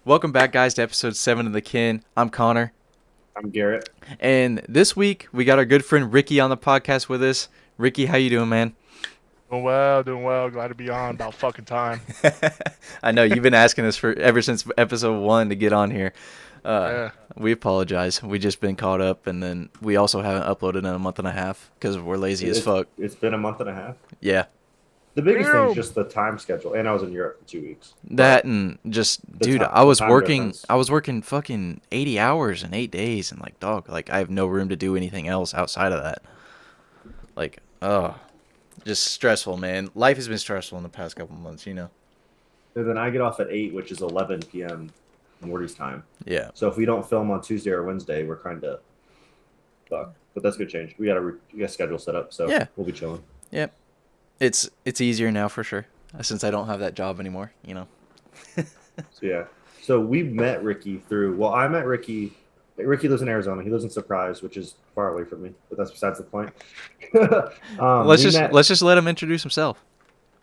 Welcome back, guys, to episode 7 of The Kin. I'm Connor. I'm Garrett. And this week, we got our good friend Ricky on the podcast with us. Ricky, how you doing, man? Doing well, doing well. Glad to be on. About fucking time. I know you've been asking us for ever since episode 1 to get on here. Uh, Yeah. we apologize. We just been caught up, and then we also haven't uploaded in a month and a half because we're lazy as It's, fuck. it's been a month and a half. Yeah, The biggest thing is Damn. just the time schedule, and I was in Europe for 2 weeks. that But and just, the dude, time, I the was time working. difference. I was working fucking 80 hours in 8 days, and like, dog, like I have no room to do anything else outside of that. Like, just stressful, man. Life has been stressful in the past couple months, you know. And then I get off at 8, which is 11 p.m. Morty's time. Yeah. So if we don't film on Tuesday or Wednesday, we're kind of fucked. But that's good change. We got a schedule set up, so Yeah. we'll be chilling. Yep. It's easier now for sure, since I don't have that job anymore, you know. So yeah. So we met Ricky through. Well, I met Ricky. Ricky lives in Arizona. He lives in Surprise, which is far away from me, but that's besides the point. let's we just met. let's just let him introduce himself.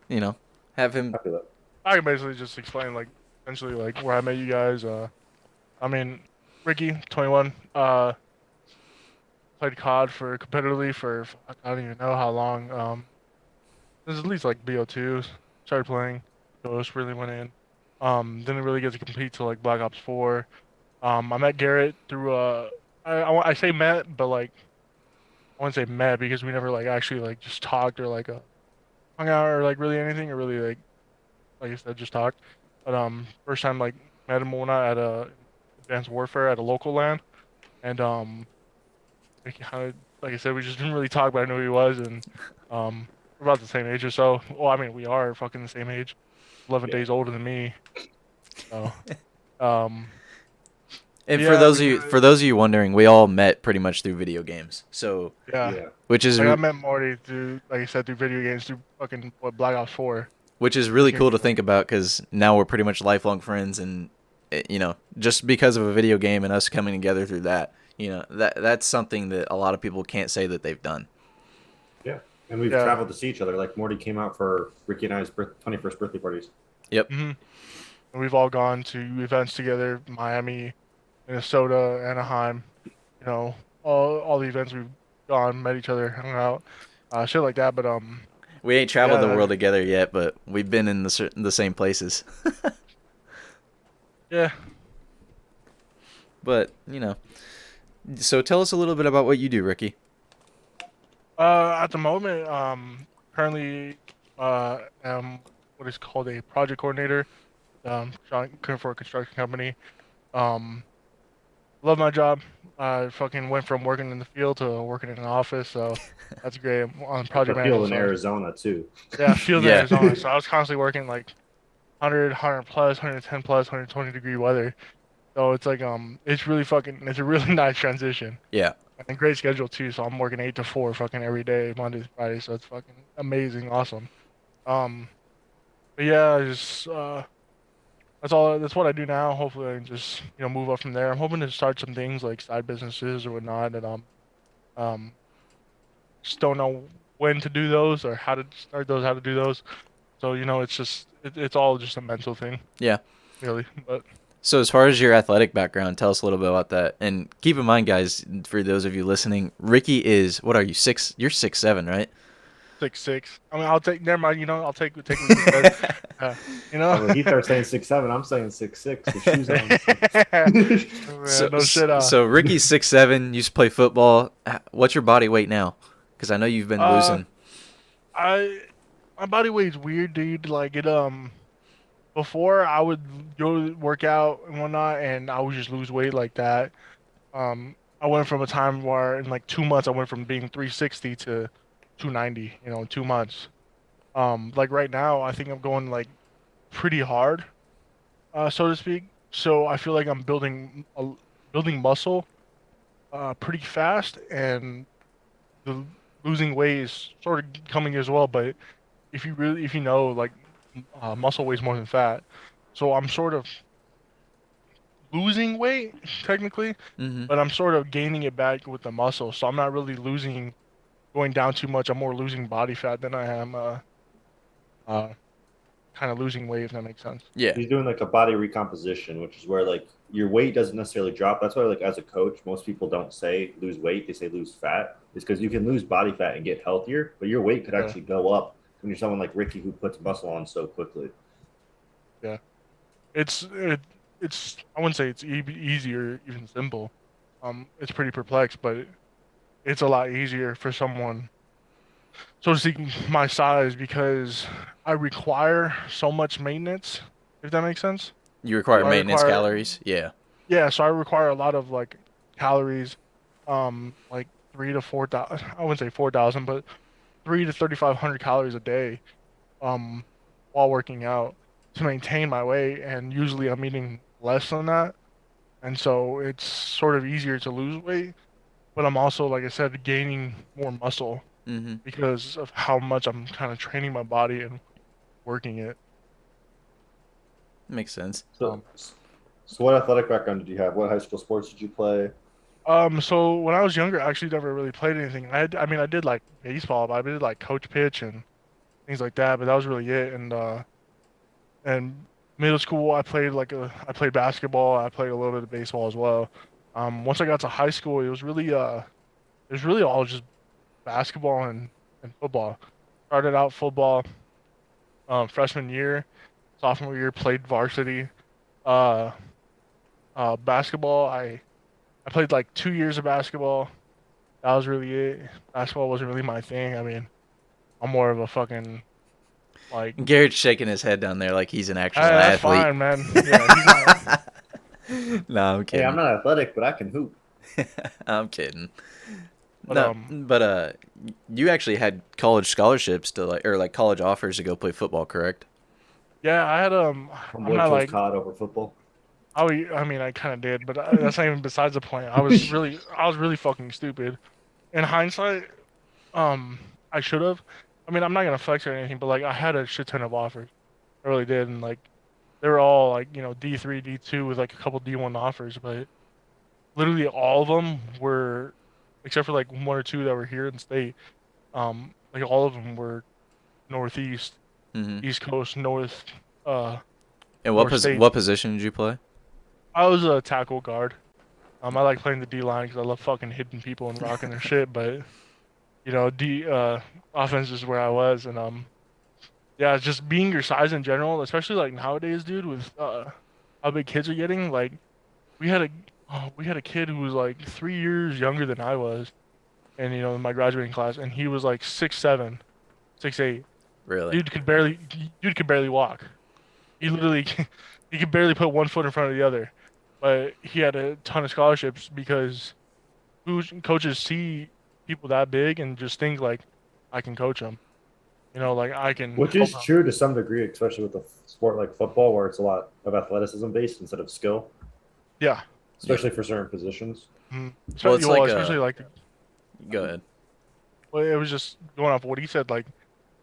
You know, have him. I feel that. I can basically just explain like essentially like where I met you guys. I mean, Ricky, 21. Played COD for competitively for I don't even know how long. This is at least like BO2. Started playing. Ghost really went in. Didn't really get to compete till like Black Ops 4. I met Garrett through I say met, but like I wouldn't say met because we never like actually like just talked or like hung out or like really anything or really like I said just talked. But first time like met him when I at a Advanced Warfare at a local LAN and like, kind of like I said we just didn't really talk, but I knew who he was and we're about the same age or so. Well, I mean we are fucking the same age, 11 Yeah. days older than me. So um And yeah for those of you wondering, we all met pretty much through video games. So, yeah. Yeah. which is Like I met Morty through, like I said, through video games, through fucking what Black Ops 4. which is really Freaking cool to cool. think about because now we're pretty much lifelong friends, and you know, just because of a video game and us coming together through that, you know, that's something that a lot of people can't say that they've done. Yeah. And we've Yeah. traveled to see each other. Like Morty came out for Ricky and I's 21st birthday parties. Yep. hmm And we've all gone to events together, Miami, Minnesota, Anaheim. You know, all the events we've gone, met each other, hung out, shit like that. But We ain't traveled yeah, the world together yet, but we've been in the same places. yeah. But you know, so tell us a little bit about what you do, Ricky. At the moment, currently, am what is called a project coordinator. Working for a construction company. Um, Love my job. I fucking went from working in the field to working in an office, so that's great. I'm on the The project field management in side. Arizona too. Yeah, field in Yeah. Arizona. So I was constantly working like 100 plus, 110 plus, 120-degree weather. So it's like it's really fucking it's a really nice transition Yeah. and great schedule too. So I'm working 8 to 4 fucking every day, Monday to Friday. So it's fucking amazing, awesome. Um, but yeah, I just that's all. That's what I do now. Hopefully, I can just move up from there. I'm hoping to start some things like side businesses or whatnot, and um just don't know when to do those or how to start those, how to do those. So it's just it's all just a mental thing, Yeah. really. But So as far as your athletic background, tell us a little bit about that. And keep in mind, guys, for those of you listening, Ricky is, what are you, 6? You're 6'7", right? 6'6". I mean, I'll take. Never mind. I'll take what you said. Uh, you know. Oh, he starts saying 6'7". I'm saying 6'6" with shoes on. So, No shit. so Ricky's 6'7", used to play football. What's your body weight now? Because I know you've been Uh, losing. I my body weight's weird, dude. Like it before I would go work out and whatnot, and I would just lose weight like that. I went from a time where in like 2 months I went from being 360 to 290. In 2 months. Like right now I think I'm going like pretty hard, so to speak. So I feel like I'm building muscle, pretty fast, and the losing weight is sort of coming as well. But if you know, like muscle weighs more than fat, so I'm sort of losing weight technically, Mm-hmm. but I'm sort of gaining it back with the muscle. So I'm not really losing, going down too much. I'm more losing body fat than I am uh kind of losing weight, if that makes sense. Yeah. He's doing like a body recomposition, which is where like your weight doesn't necessarily drop. That's why like as a coach, most people don't say lose weight; they say lose fat. Is because you can lose body fat and get healthier, but your weight could Yeah. actually go up when you're someone like Ricky who puts muscle on so quickly. Yeah. It's I wouldn't say it's easy or even simple. It's pretty perplexed, but it's a lot easier for someone, so to speak, my size because I require so much maintenance, if that makes sense. You require So I maintenance require, calories. Yeah. yeah, so I require a lot of like calories, like 3 to 4 thousand. I wouldn't say 4,000, but 3 to 3,500 calories a day, um, while working out to maintain my weight, and usually I'm eating less than that, and so it's sort of easier to lose weight, but I'm also, like I said, gaining more muscle Mm-hmm. because of how much I'm kind of training my body and working it. Makes sense. So, so what athletic background did you have? What high school sports did you play? So when I was younger, I actually never really played anything. I mean, I did like baseball, but I did like coach pitch and things like that, but that was really it. And middle school, I played basketball. I played a little bit of baseball as well. Once I got to high school, it was really all just basketball and football. Started out football, freshman year, sophomore year played varsity. Uh, Basketball, I played like 2 years of basketball. That was really it. Basketball wasn't really my thing. I mean, I'm more of a fucking like, Garrett's shaking his head down there like he's an actual that's athlete. fine, man. Yeah, he's not. No, I'm Hey, I'm kidding. not athletic, but I can hoop. I'm kidding. But No, but you actually had college scholarships to like, or like college offers to go play football, correct? yeah, I had I'm Homeboy not chose like COD over football. I mean, I kind of did, but that's not even besides the point. I was really fucking stupid. In hindsight, um, I should have. I mean, I'm not gonna flex or anything, but like I had a shit ton of offers. I really did, and like they were all like, D3, D2 with like a couple D1 offers, but literally all of them were, except for like one or two that were here in state. Like all of them were Northeast, Mm-hmm. East Coast, uh, And North states. what position did you play? I was a tackle guard. I like playing the D line because I love fucking hitting people and rocking their shit. But D offense is where I was, and yeah, it's just being your size in general, especially like nowadays, dude, with how big kids are getting. Like we had a we had a kid who was like 3 years younger than I was, and in my graduating class, and he was like 6'7", 6'8". Really? Dude could barely walk. He literally he could barely put one foot in front of the other, but he had a ton of scholarships because coaches see people that big and just think like I can coach them. Like I can Which help is them. true to some degree, especially with a sport like football, where it's a lot of athleticism based instead of skill, Yeah. Yeah. especially for certain positions. Well, Especially, it's like especially like go ahead. well, it was just going off what he said. Like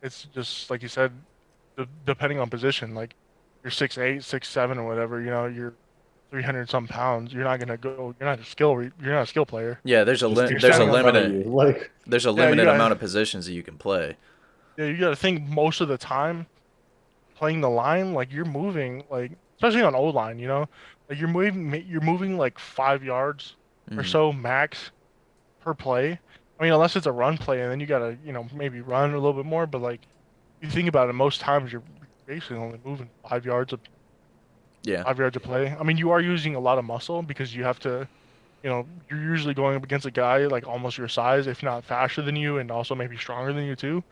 it's just like you said, depending on position. Like you're 6'8", 6'7", or whatever. You're 300 some pounds. You're not gonna go. You're not a skill player. Yeah, Just You're there's a stand in standing on. front of limited you, like Yeah, you amount of got. positions that you can play. Yeah, you got to think most of the time playing the line, like you're moving, like especially on O line, like you're moving like 5 yards or Mm-hmm. so max per play. I mean, unless it's a run play, and then you gotta, maybe run a little bit more. But like, you think about it, most times you're basically only moving 5 yards of Yeah. 5 yards of play. I mean, you are using a lot of muscle because you have to, you're usually going up against a guy like almost your size, if not faster than you, and also maybe stronger than you too.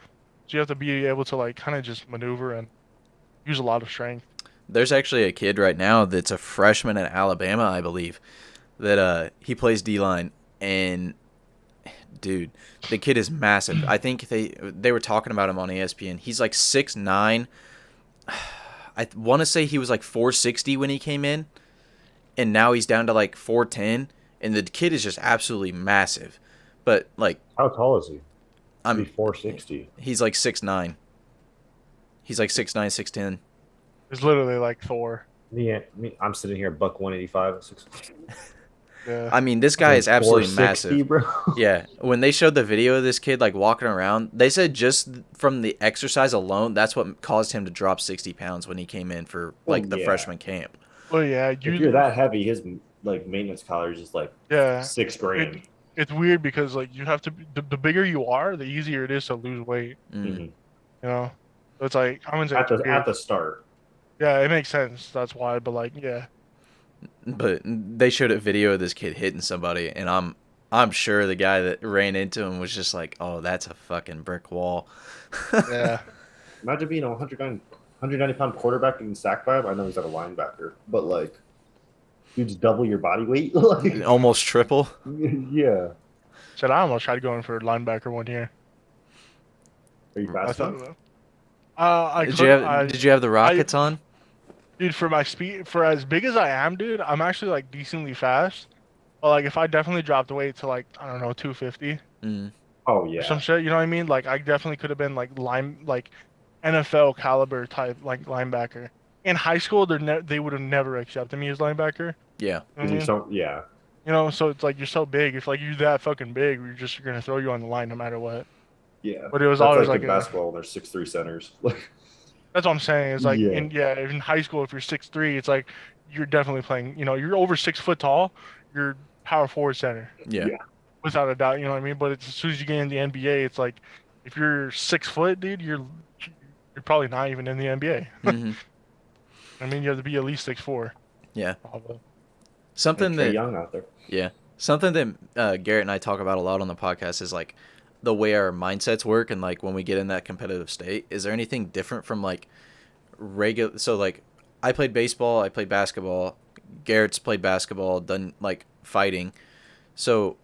So you have to be able to like kind of just maneuver and use a lot of strength. There's actually a kid right now that's a freshman at Alabama, I believe, that he plays D line, and dude, the kid is massive. I think they were talking about him on ESPN. He's like 6'9". I want to say he was like 460 when he came in, and now he's down to like 410, and the kid is just absolutely massive. But like how tall is he? To be I'm 460. he's like 6'9". He's like 6'9", 6'10". It's literally like Thor. I'm sitting here buck 185. Yeah. I mean, this guy is Like absolutely 460, massive. bro. Yeah, when they showed the video of this kid like walking around, they said just from the exercise alone, that's what caused him to drop 60 pounds when he came in for Oh like the yeah. freshman camp. Well, yeah, If you're that heavy, his like maintenance calories is like yeah. six It grand. it's weird because like you have to the bigger you are, the easier it is to lose weight. Mm. Hmm. You know, so it's like I wouldn't say At it's the weird. start. Yeah, it makes sense. That's why. But like, yeah, But they showed a video of this kid hitting somebody, and I'm sure the guy that ran into him was just like, "Oh, that's a fucking brick wall." yeah, Imagine being a 190 pound quarterback and sack by him. I know he's not a linebacker, but like you just double your body weight. Like, Almost triple. yeah. said I almost tried going for linebacker one year. Are you I fast enough? thought, I Did you could, have Did you have the I, rockets on? dude, for my speed, for as big as I am, dude, I'm actually like decently fast. But like, if I definitely dropped weight to like, I don't know, 250 Mm. Oh or some yeah. shit, you know what I mean? Like, I definitely could have been like NFL caliber type like linebacker. In high school, they would have never accepted me as linebacker. Yeah. You know what Because I you're mean? so yeah. You know, so it's like you're so big. If like you're that fucking big, you're gonna throw you on the line no matter what. Yeah. But it was That's always like like in a. basketball when there's 6'3" centers. Like That's what I'm saying. It's like yeah. in high school, if you're 6'3", it's like you're definitely playing. You know, you're over 6 foot tall. You're power forward center Yeah. Yeah. without a doubt. You know what I mean? But it's, as soon as you get in the NBA, it's like if you're 6 foot, dude, you're probably not even in the NBA. Hmm. I mean, you have to be at least 6'4". Yeah. Probably. Like Something Trey that Young out there. Yeah. Something that Garrett and I talk about a lot on the podcast is like the way our mindsets work and like when we get in that competitive state. Is there anything different from like regular? So like I played baseball, I played basketball. Garrett's played basketball, done like fighting. So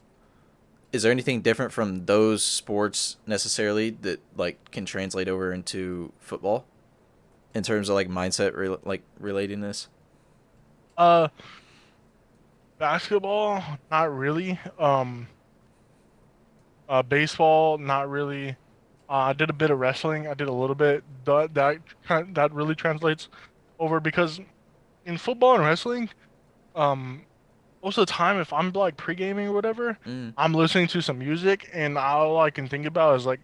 is there anything different from those sports necessarily that like can translate over into football in terms of like mindset like relatedness? Uh, basketball, not really. Baseball, not really. I did a bit of wrestling. I did a little bit. That really translates over because in football and wrestling, um, most of the time, if I'm like pre-gaming or whatever, Mm. I'm listening to some music, and all I can think about is like,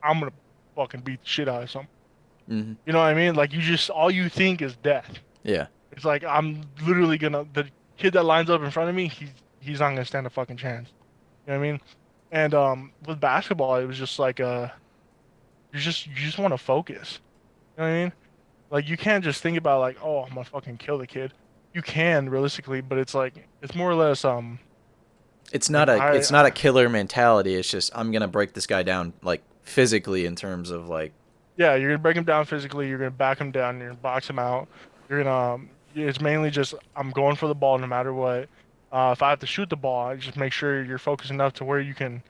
I'm gonna fucking beat the shit out of something. Mm-hmm. You know what I mean? Like you just all you think is death. Yeah. It's like I'm literally gonna the kid that lines up in front of me, he's not gonna stand a fucking chance. You know what I mean? And with basketball, it was just like you just want to focus. You know what I mean? Like you can't just think about like, oh, I'm gonna fucking kill the kid. You can realistically, but it's like it's more or less like It's not a killer mentality. It's just I'm gonna break this guy down like physically in terms of like yeah, you're gonna break him down physically. You're gonna back him down. You're gonna box him out. You're gonna it's mainly just I'm going for the ball no matter what. If I have to shoot the ball, I just make sure you're focused enough to where you can.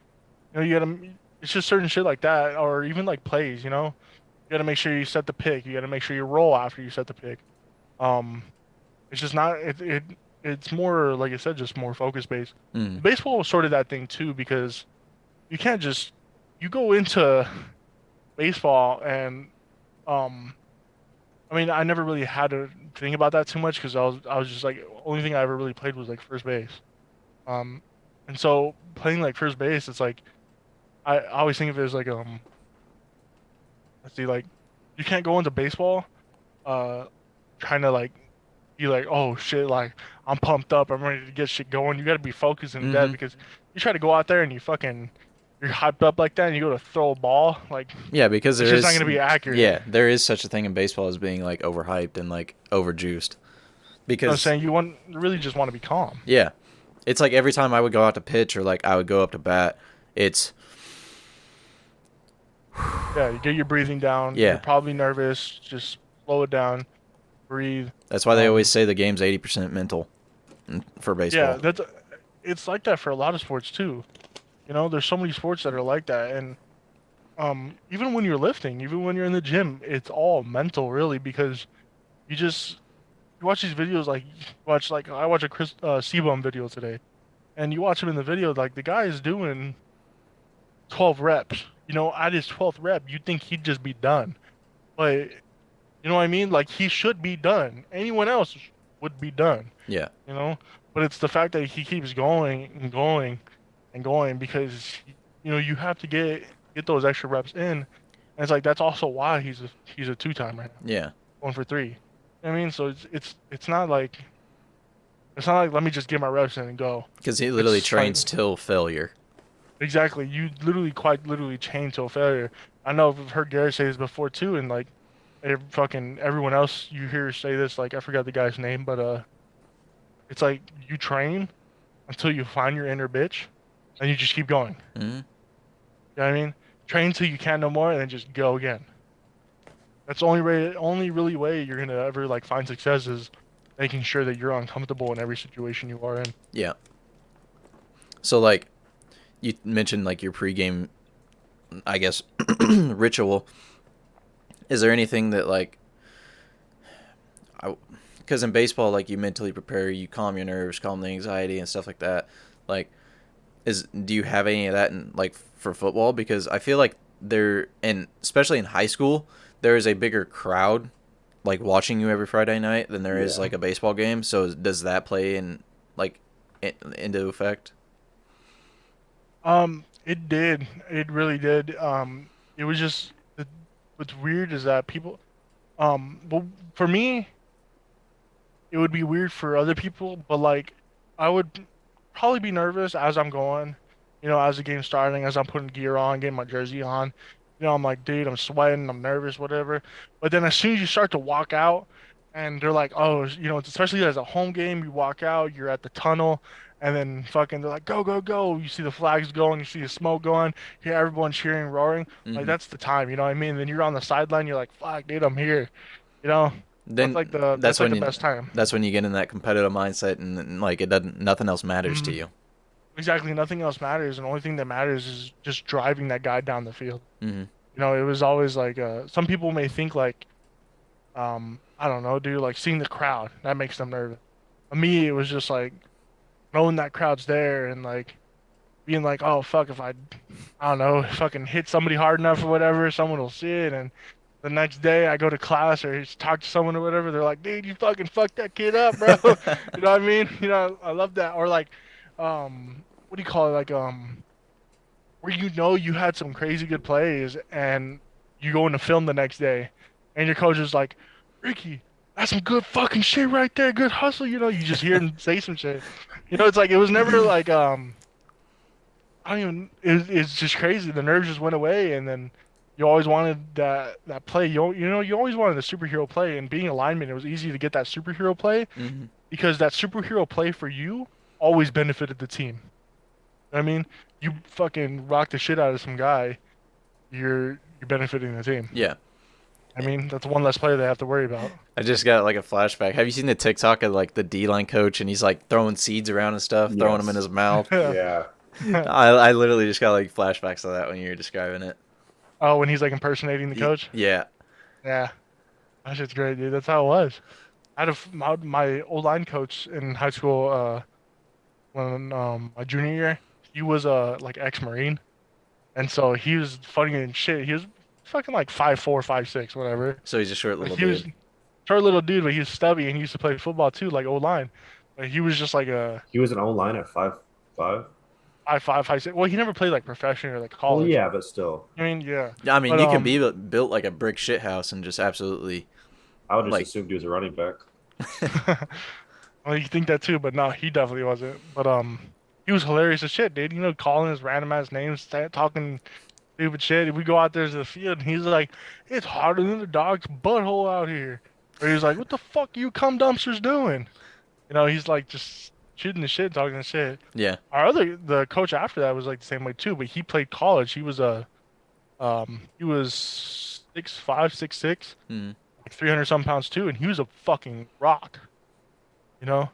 You know, you gotta. It's just certain shit like that, or even like plays. You know, you gotta make sure you set the pick. You gotta make sure you roll after you set the pick. Um, it's just not. It's more like I said, just more focus based. mm, Baseball was sort of that thing too because you can't just you go into baseball and um I mean I never really had to think about that too much because I was just like only thing I ever really played was like first base. Um and so playing like first base it's like I always think of it as like let's see like you can't go into baseball uh trying to like be like oh shit like I'm pumped up I'm ready to get shit going. You got to be focused in that mm-hmm. because you try to go out there and you're hyped up like that and you go to throw a ball like Yeah, because it's there just not is going to be accurate. yeah, there is such a thing in baseball as being like overhyped and like overjuiced. I'm Because saying you really just want to be calm. yeah, it's like every time I would go out to pitch or like I would go up to bat, it's Yeah, you get your breathing down. You're yeah. probably nervous. Just slow it down, breathe. That's why they always say the game's 80% mental for Yeah, baseball. it's like that for a lot of sports too. You know, there's so many sports that are like that, and even when you're lifting, even when you're in the gym, it's all mental really because you just you watch these videos like watch like I watch a Chris Sebum video today, and you watch him in the video like the guy is doing 12 reps. You know, at his 12th rep, you'd think he'd just be done. But you know what I mean? Like he should be done. Anyone else would be done, Yeah. you know. But it's the fact that he keeps going and going and going because you have to get those extra reps in, and it's like that's also why he's a two-time right now, Yeah. going for three. I mean, so it's not like let me just get my reps in and go. Because he literally It's like trains till failure. exactly you literally quite literally chain to a failure. I know I've heard Garrett say this before too, and like fucking everyone else you hear say this, like I forgot the guy's name, but it's like you train until you find your inner bitch, and you just keep going. Hmm. You know what I mean? Train till you can't no more, and then just go again. That's the only really way you're gonna ever like find success is making sure that you're uncomfortable in every situation you are in. Yeah. So like you mentioned like your pregame, I guess, ritual. Is there anything that like, because in baseball, like you mentally prepare, you calm your nerves, calm the anxiety and stuff like that. Like, do you have any of that in like for football? Because I feel like there, and especially in high school, there is a bigger crowd like watching you every Friday night than there is Yeah. like a baseball game. So does that play in like into effect? It did. It really did. It was just what's weird is that people, well, for me, it would be weird for other people, but like I would probably be nervous as I'm going, as the game's starting, as I'm putting gear on, getting my jersey on. I'm like, dude, I'm sweating, I'm nervous, whatever. But then as soon as you start to walk out, and they're like, oh, especially as a home game, you walk out, you're at the tunnel, and then fucking they're like, go, go, go. You see the flags going, you see the smoke going, you hear everyone cheering, roaring. Like Mm-hmm. that's the time, you know what I mean? Then you're on the sideline, you're like, fuck, dude, I'm here. You know, that's like Then the that's like the best time. that's when you get in that competitive mindset and like it doesn't nothing else matters to Mhm. you. Exactly. Nothing else matters, and the only thing that matters is just driving that guy down the field. Mm-hmm. It was always like some people may think like I don't know, dude, like seeing the crowd that makes them nervous. For me, it was just like knowing that crowd's there and like being like, oh fuck, if I don't know, fucking hit somebody hard enough or whatever, someone will see it, and the next day I go to class or just talk to someone or whatever, they're like, dude, you fucking fucked that kid up, bro. You know what I mean? I love that. Or like, what do you call it? Like, where you had some crazy good plays and you go into film the next day and your coach is like, Ricky, that's some good fucking shit right there. Good hustle. You just hear him say some shit. It's like, it was never like, I don't even. It's just crazy. The nerves just went away, and then you always wanted that play. You always wanted a superhero play, and being a lineman, it was easy to get that superhero play Mm-hmm. because that superhero play for you always benefited the team. You know what I mean, you fucking rock the shit out of some guy, you're benefiting the team. Yeah. I mean, that's one less player they have to worry about. I just got like a flashback. Have you seen the TikTok of like the D line coach and he's like throwing seeds around and stuff, throwing them in Yes. his mouth? Yeah. I literally just got like flashbacks of that when you were describing it. Oh, when he's like impersonating the coach. Yeah. Yeah, that shit's great, dude. That's how it was. I had my old line coach in high school. When my junior year, he was like ex-Marine, and so he was funny and shit. He was fucking like 5'4", 5'6", whatever. So he's a short But little he was dude. short little dude, but he was stubby and he used to play football too, like old line. But he was just like a He was an online at 5'5". 5'5", 5'6". Well, he never played like professional or like Well, college. yeah, but still, I mean, yeah, I mean, but you can be built like a brick shit house and just absolutely I would just like. assume he was a running back. well, you think that too, but no, he definitely wasn't. But he was hilarious as shit, dude. Calling his random ass names, talking stupid shit. If we go out there to the field, and he's like, "It's hotter than the dog's butthole out here." Or he's like, "What the fuck you cum dumpsters doing?" He's like just shooting the shit, talking the shit. Yeah. The coach after that was like the same way too, but he played college. He was 6'5", 6'6", Mm. like 300 some pounds too, and he was a fucking rock, you know.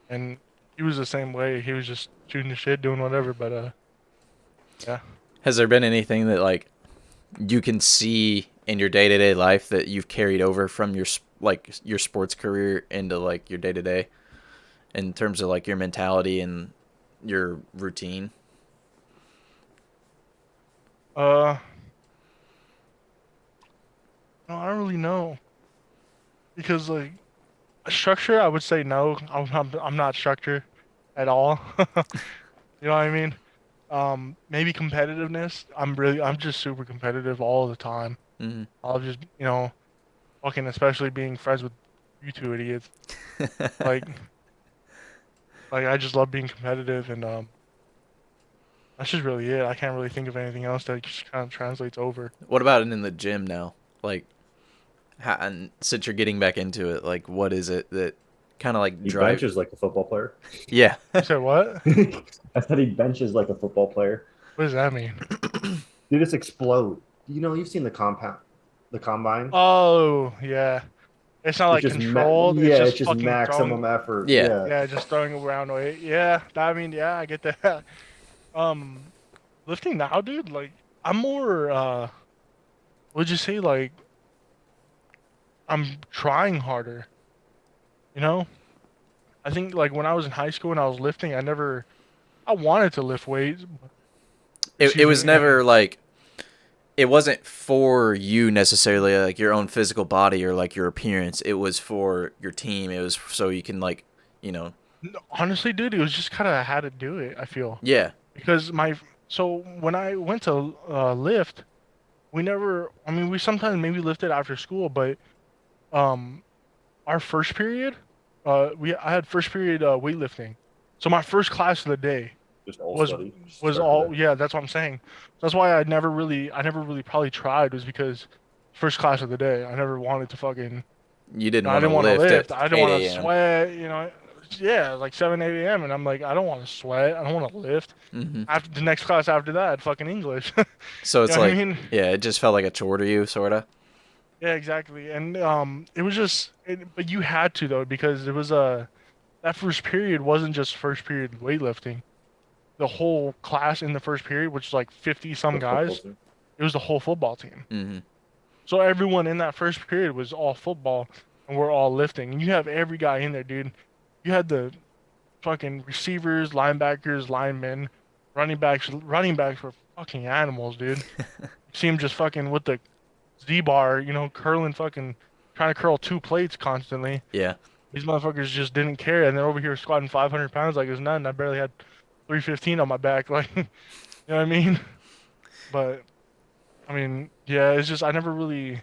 And he was the same way. He was just shooting the shit, doing whatever. But yeah. Has there been anything that like you can see in your day to day life that you've carried over from like your sports career into like your day to day in terms of like your mentality and your routine? Uh, no, I don't really know because like Structure, I would say no. I'm not structured at all. You know what I mean? Maybe competitiveness. I'm just super competitive all the time. Hmm. I'll just, fucking, especially being friends with you two idiots. Like, I just love being competitive, and that's just really it. I can't really think of anything else that just kind of translates over. What about it in the gym now? Like, and since you're getting back into it, like, what is it that kind of like He drive? benches like a football player. Yeah. You said what? I said he benches like a football player. What does that mean? They just explode. You've seen the combine. Oh, yeah. It's not It's like just controlled. It's yeah, it's just just fucking maximum throwing. effort. Yeah. Yeah, Yeah, just throwing around weight. Yeah, I mean, yeah, I get that. Um, Lifting now, dude. Like, I'm more. Would you say like I'm trying harder? You know, I think like when I was in high school and I was lifting, I wanted to lift weights. It Excuse was me. never like it wasn't for you necessarily, like your own physical body or like your appearance. It was for your team. It was so you can like, you know, Honestly, dude, it was just kind of I had to do it. I feel yeah. because so when I went to lift, we never. I mean, we sometimes maybe lifted after school, but um, our first period, I had first period weightlifting. So my first class of the day just all was sweaty. was Start the day. all yeah. That's what I'm saying. That's why I never really probably tried was because first class of the day. I never wanted to fucking. You didn't I want to didn't want to lift at lift. I didn't 8 want to a.m. sweat. Yeah, like 7, 8 a.m. And I'm like, I don't want to sweat. I don't want to lift. Hmm. After the next class after that, fucking English. So You it's know what I like, mean? yeah, it just felt like a chore to you, sort of. Yeah, exactly. And it was but you had to though because it was that first period wasn't just first period weightlifting. The whole class in the first period, which is like 50 some The football guys, team. it was the whole football team. Hmm. So everyone in that first period was all football and we're all lifting. And you have every guy in there, dude. You had the fucking receivers, linebackers, linemen, running backs. Running backs were fucking animals, dude. You see him just fucking with the Z bar, curling fucking trying to curl 2 plates constantly. Yeah. These motherfuckers just didn't care, and they're over here squatting 500 pounds like it's nothing. I barely had 315 on my back, like you know what I mean? But I mean, yeah, it's just I never really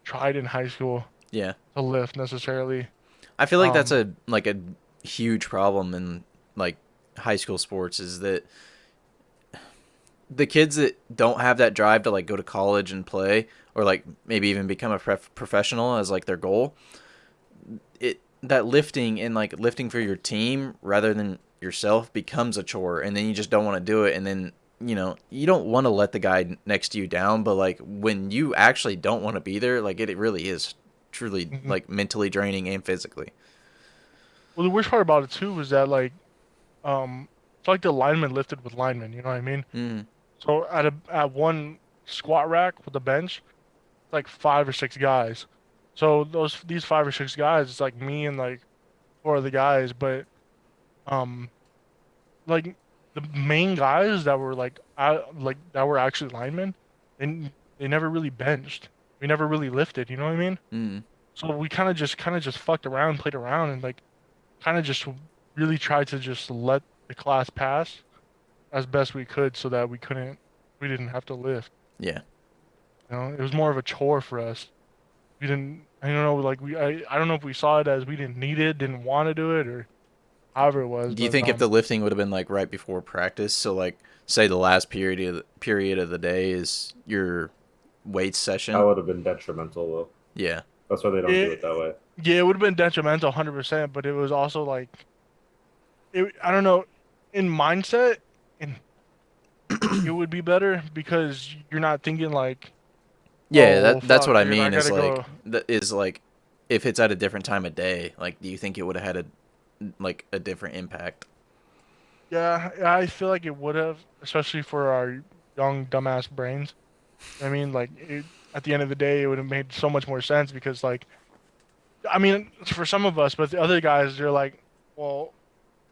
tried in high school Yeah. to lift necessarily. I feel like that's Um, a huge problem in like high school sports is that the kids that don't have that drive to like go to college and play or like maybe even become a professional as like their goal, it that lifting and like lifting for your team rather than yourself becomes a chore, and then you just don't want to do it, and then you don't want to let the guy next to you down, but like when you actually don't want to be there, like it really is truly mhm. like mentally draining and physically. Well, the worst part about it too was that it's like the lineman lifted with linemen. You know what I mean? Mm. So at one squat rack with a bench, it's like 5 or 6 guys. So these 5 or 6 guys, it's like me and like 4 other guys, but um like the main guys that were like that were actually linemen, they never really benched. We never really lifted, you know what I mean? Mm. So we kind of just fucked around, played around, and like kind of just really tried to just let the class pass as best we could so that we didn't have to lift. Yeah. It was more of a chore for us. We didn't I don't know like I don't know if we saw it as we didn't need it, didn't want to do it, or however it was, Do you but think if the lifting would have been like right before practice, so like say the last period of the day is your weights That session? would have been detrimental though. Yeah. That's why they don't do it it that way. yeah, it would have been detrimental 100%, but it was also like I don't know, in mindset, and it would be better because you're not thinking like, Yeah, oh well, that's fuck, what I dude, I mean is gotta like go. that is like if it's at a different time of day, like do you think it would have had a different impact? Yeah, I feel like it would have, especially for our young dumbass brains. I mean, like at the end of the day, it would have made so much more sense because like I mean, for some of us, but the other guys, they're like, well,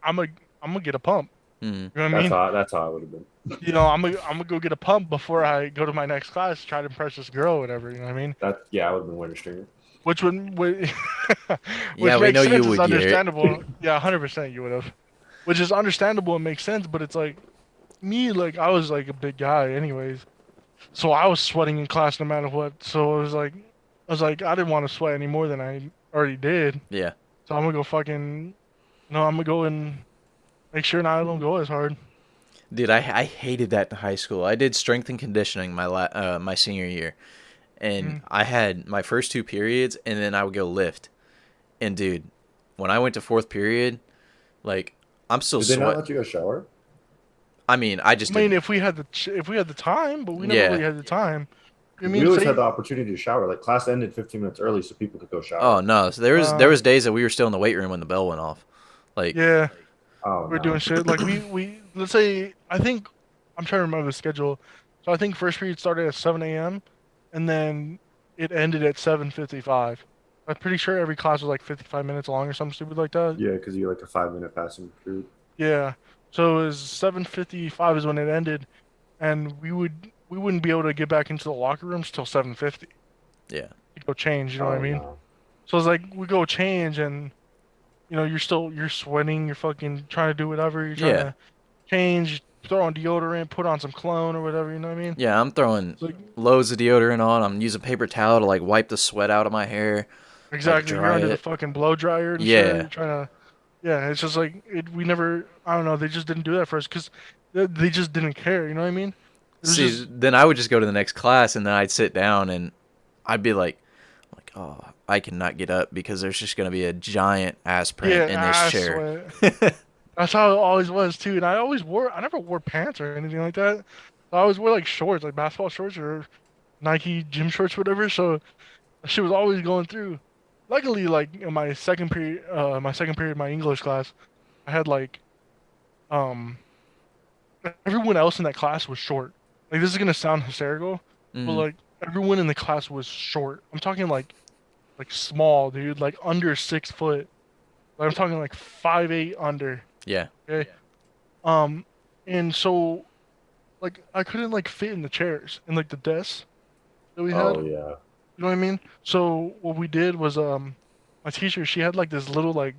I'm a I'm gonna get a pump. Mm. You know what I mean? That's how it would have been. I'm gonna go get a pump before I go to my next class, try to impress this girl, or whatever. You know what I mean? That yeah, I would have been winter stringer. which would, Yeah, which we makes know you sense. It's would, Garrett. understandable. Yeah, 100% you would have. Which is understandable and makes sense, but it's like me, like I was like a big guy anyways. So I was sweating in class no matter what. So I was like, I didn't want to sweat any more than I already did. Yeah. So I'm gonna go fucking, no, I'm gonna go and make sure I don't go as hard. Dude, I hated that in high school. I did strength and conditioning my senior year, and Mm. I had my first two periods, and then I would go lift. And dude, when I went to fourth period, like I'm still Did they not sweat. let you go shower? I mean, I just I mean, didn't. if we had the time, but we never Yeah. really had the time. You Because we mean always had say, the opportunity to shower. Like class ended 15 minutes early, so people could go Oh shower. no. So there was days that we were still in the weight room when the bell went off. Like, yeah, Oh we're doing no. shit. Like we let's say I think I'm trying to remember the schedule. So I think first period started at 7 a.m. and then it ended at 7:55. I'm pretty sure every class was like 55 minutes long or something stupid like that. Yeah, because you like a 5 minute passing period. Yeah. So it was 7:55 is when it ended, and we wouldn't be able to get back into the locker rooms till 7:50 yeah. to go change. You know what I Oh mean? no. So it's like we go change, and you're sweating, you're fucking trying to do whatever, you're trying Yeah. to change, throw on deodorant, put on some cologne or whatever. You know what I mean? Yeah, I'm throwing It's like loads of deodorant on. I'm using paper towel to like wipe the sweat out of my hair, like exactly, you're dry under the it. fucking blow dryer and shit. Yeah. You're trying to, yeah. It's just like we never. I don't know. They just didn't do that for us because they just didn't care. You know what I mean? It was See, just then I would just go to the next class and then I'd sit down and I'd be like, oh, I cannot get up because there's just gonna be a giant ass print yeah, in this ass chair. sweat. That's how it always was too. And I never wore pants or anything like that. I always wore like shorts, like basketball shorts or Nike gym shorts, whatever. So she was always going through. Luckily, like in my second period, my English class, I had like um everyone else in that class was short. Like this is gonna sound hysterical, but Mm, like everyone in the class was short. I'm talking like small, dude, like under 6 foot. Like I'm talking like 5'8" under. yeah, Okay. Um, and so like I couldn't like fit in the chairs and like the desks that we had. Oh yeah. You know what I mean? So what we did was my teacher, she had like this little like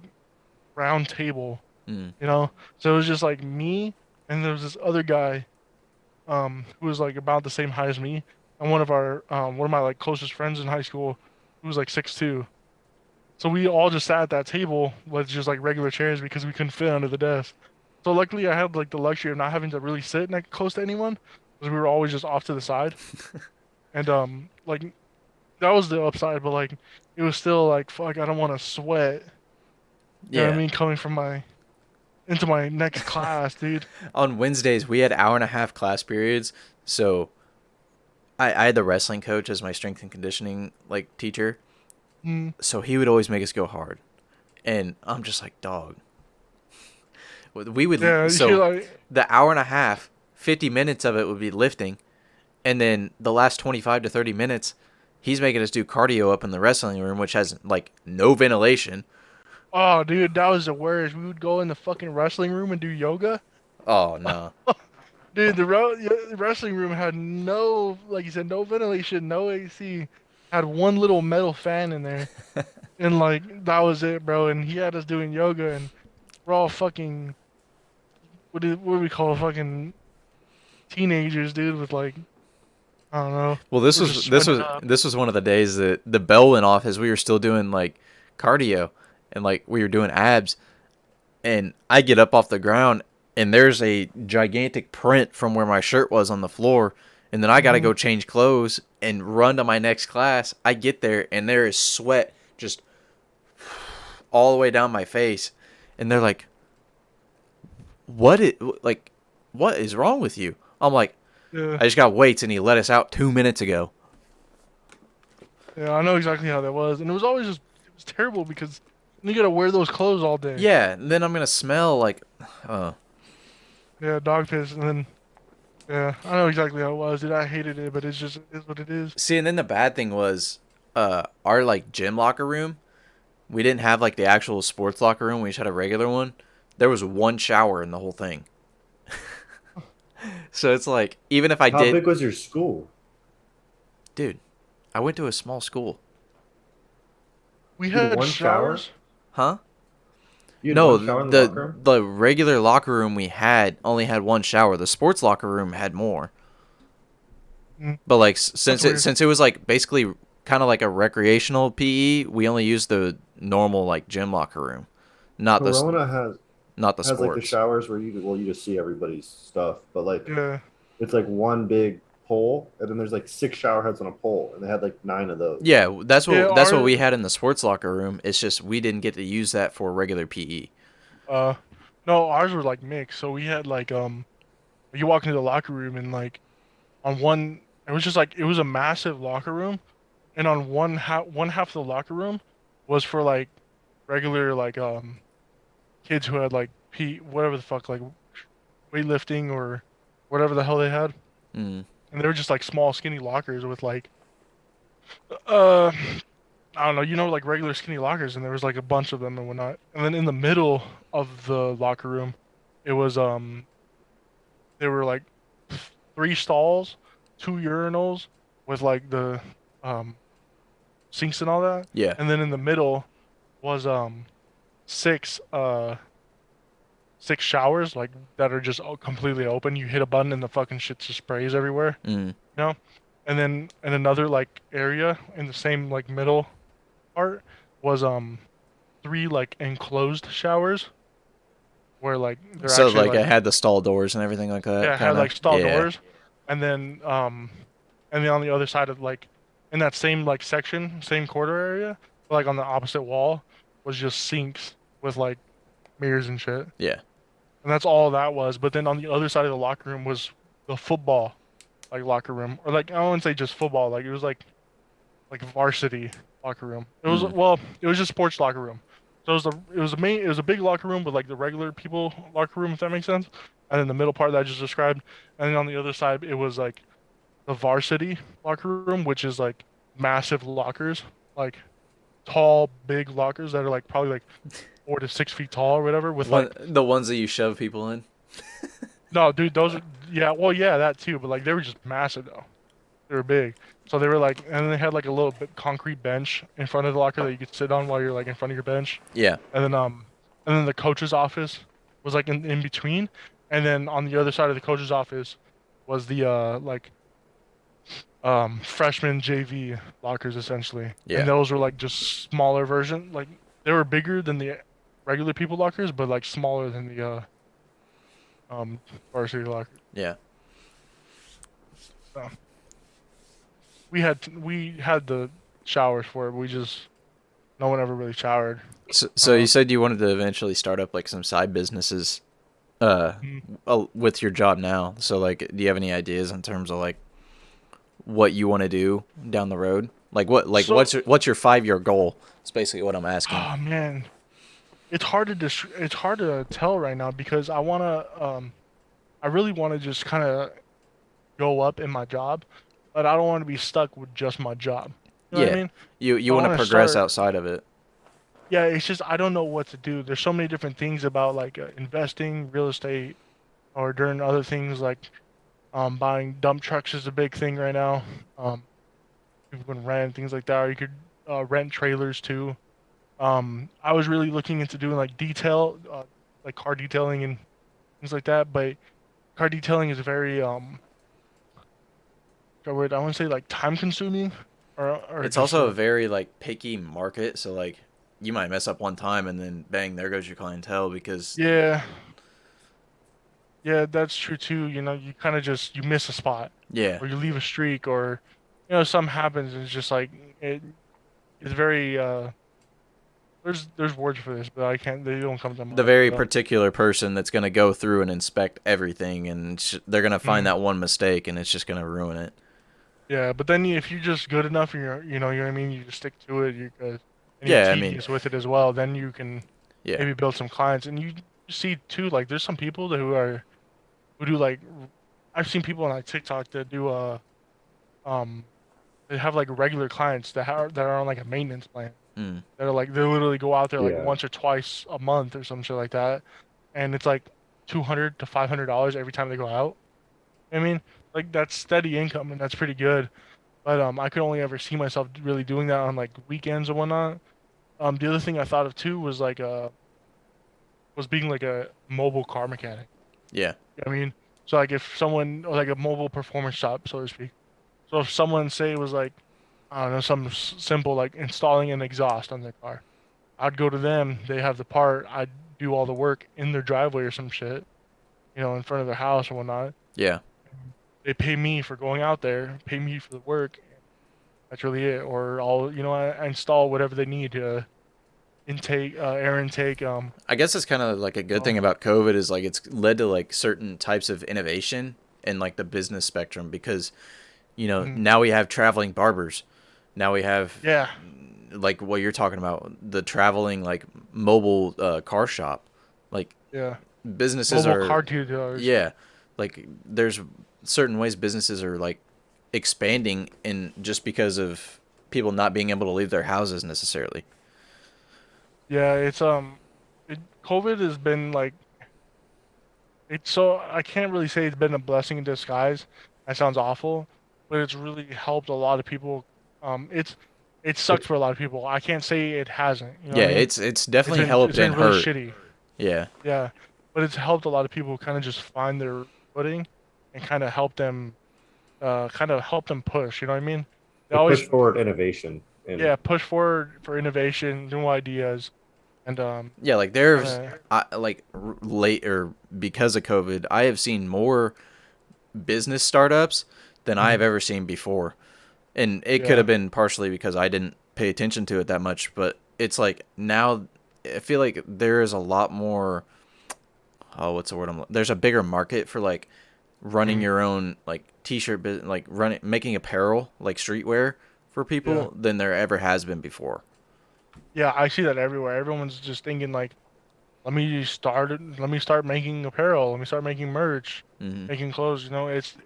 round table, mm, you know? So it was just like me and there was this other guy who was like about the same height as me and one of my like closest friends in high school who was like 6'2". So we all just sat at that table with just like regular chairs because we couldn't fit under the desk. So luckily I had like the luxury of not having to really sit next close to anyone because we were always just off to the side. And like that was the upside, but like it was still like fuck, I don't want to sweat. You know what I yeah. mean? Coming from my into my next class, dude. On Wednesdays we had hour and a half class periods, so I had the wrestling coach as my strength and conditioning like teacher, Mm, so he would always make us go hard, and I'm just like, dog. We yeah, would you feel so like the hour and a half, 50 minutes of it would be lifting, and then the last 25 to 30 minutes, he's making us do cardio up in the wrestling room, which has like no ventilation. oh, dude, that was the worst. We would go in the fucking wrestling room and do yoga. Oh no. Dude, the wrestling room had no, like you said, no ventilation, no AC. Had one little metal fan in there, and like that was it, bro. And he had us doing yoga, and we're all fucking what do we call fucking teenagers, dude, with like I don't know. Well, this We're was just this sweating was it up. this was one of the days that the bell went off as we were still doing like cardio and like we were doing abs, and I get up off the ground and there's a gigantic print from where my shirt was on the floor, and then I got to Hmm. go change clothes and run to my next class. I get there and there is sweat just all the way down my face, and they're like, "What is like what is wrong with you?" I'm like, Yeah, "I just got weights and he let us out 2 minutes ago." yeah, I know exactly how that was, and it was always just it was terrible because you gotta wear those clothes all day. Yeah, and then I'm gonna smell like, Yeah, dog piss, and then yeah, I know exactly how it was, dude. I hated it, but it's just it is what it is. see, and then the bad thing was, our like gym locker room. We didn't have like the actual sports locker room. We just had a regular one. There was one shower in the whole thing. So it's like, even if I How did, big was your school? dude, I went to a small school. We You had had one shower. showers. Huh? You had No, one shower in the locker room. the regular locker room we had only had one shower. The sports locker room had more. Mm, But like that's weird. since it was like basically kind of like a recreational PE, we only used the normal like gym locker room, not the Corona not the has like the sports. showers where you just see everybody's stuff, but like Yeah. it's like one big pole, and then there's like six shower heads on a pole, and they had like nine of those. Yeah, Yeah. that's what Our we had in the sports locker room. It's just we didn't get to use that for regular PE. uh, no, ours were like mixed. So we had like you walk into the locker room and like on one, it was just like it was a massive locker room, and on one half of the locker room was for like regular like kids who had like P whatever the fuck like weightlifting or whatever the hell they had, Mm. and they were just like small skinny lockers with like uh I don't know, like regular skinny lockers, and there was like a bunch of them and whatnot. And then in the middle of the locker room, it was there were like three stalls, two urinals with like the um sinks and all that. Yeah. And then in the middle was six six showers like that are just completely open. You hit a button and the fucking shit just sprays everywhere, Mm. you know? And then in another like area in the same like middle part was three like enclosed showers where like they're So actually like I like had the stall doors and everything like that, yeah, had kind of. like stall Yeah. doors. And then on the other side of like in that same like section, same corridor area, like on the opposite wall was just sinks with like mirrors and shit. Yeah. And that's all that was. But then on the other side of the locker room was the football like locker room. Or like I wouldn't say just football, like it was like varsity locker room. It was Mm. well, it was just sports locker room. So it was a big locker room with like the regular people locker room, if that makes sense. And then the middle part that I just described. And then on the other side it was like the varsity locker room, which is like massive lockers, like tall, big lockers that are like probably like 4 to 6 feet tall or whatever. With One like the ones that you shove people in. no, dude, those are yeah, well, yeah, that too. But like they were just massive though. They were big. So they were like, and they had like a little bit concrete bench in front of the locker that you could sit on while you're like in front of your bench. Yeah. And then the coach's office was like in between. And then on the other side of the coach's office was the like freshman JV lockers essentially. And Yeah. those were like just smaller version. Like they were bigger than the regular people lockers, but like smaller than the varsity lockers. Yeah. So we had the showers for it. But we just no one ever really showered. So you said you wanted to eventually start up like some side businesses uh Mhm. with your job now. So like do you have any ideas in terms of like what you want to do down the road? Like So, what's your 5-year goal? It's basically what I'm asking. oh man, it's hard to tell right now because I really want to just kind of go up in my job, but I don't want to be stuck with just my job. You know what I Yeah. mean? You I want to want to progress start. outside of it. Yeah, it's just I don't know what to do. There's so many different things about like investing, real estate, or doing other things like buying dump trucks is a big thing right now. Um, People can rent things like that, or you could rent trailers too. I was really looking into doing like car detailing and things like that, but car detailing is very I wouldn't say like time consuming or It's just also a very like picky market, so like you might mess up one time and then bang, there goes your clientele because yeah, yeah, that's true too. You kind of just you miss a spot yeah. or you leave a streak or something happens and it's just like it it's very there's words for this, but I can't they don't come to The mind. very But particular person that's going to go through and inspect everything and they're going to find mm, that one mistake and it's just going to ruin it. yeah, but then if you're just good enough and you know what I mean, you just stick to it, you guys and you're Yeah, I mean, tedious with it as well, then you can yeah. maybe build some clients. And you see too, like there's some people who do like I've seen people on like TikTok that do um they have like regular clients that are on like a maintenance plan. Mm. That are like they literally go out there like Yeah. once or twice a month or some shit like that, and it's like $200 to $500 every time they go out. I mean, like that's steady income and that's pretty good. But I could only ever see myself really doing that on like weekends or whatnot. The other thing I thought of too was like was being like a mobile car mechanic. Yeah. You know what I mean, so like if someone or like a mobile performance shop, so to speak. So if someone say was like I don't know some simple like installing an exhaust on their car, I'd go to them. They have the part. I'd do all the work in their driveway or some shit, in front of their house or whatnot. Yeah. They pay me for going out there, pay me for the work. That's really it. Or I install whatever they need to air intake. I guess it's kind of like a good Oh, thing about COVID is like it's led to like certain types of innovation in like the business spectrum because mhm. now we have traveling barbers. Now we have Yeah, like what you're talking about, the traveling like mobile car shop. Like yeah. businesses Mobile are car tutors. yeah, like there's certain ways businesses are like expanding in just because of people not being able to leave their houses necessarily. Yeah, COVID has been like it's so I can't really say it's been a blessing in disguise. That sounds awful, but it's really helped a lot of people. It sucked for a lot of people. I can't say it hasn't. You know what Yeah, I mean? it's It's definitely been helped it's been and really hurt. shitty. Yeah. Yeah, but it's helped a lot of people kind of just find their footing and kind of help them push. You know what I mean? They Like push always, forward innovation and yeah, push forward for innovation, new ideas, and Yeah, like kind there's of, like late or because of COVID, I have seen more business startups than I have mhm, ever seen before. And it could yeah, have been partially because I didn't pay attention to it that much, but it's like now I feel like there is a lot more what's the word there's a bigger market for like running mhm, your own like t-shirt like running making apparel like streetwear for yeah. people than there ever has been before. Yeah, I see that everywhere. Everyone's just thinking like, let me start making apparel, let me start making merch, Hmm. making clothes. It's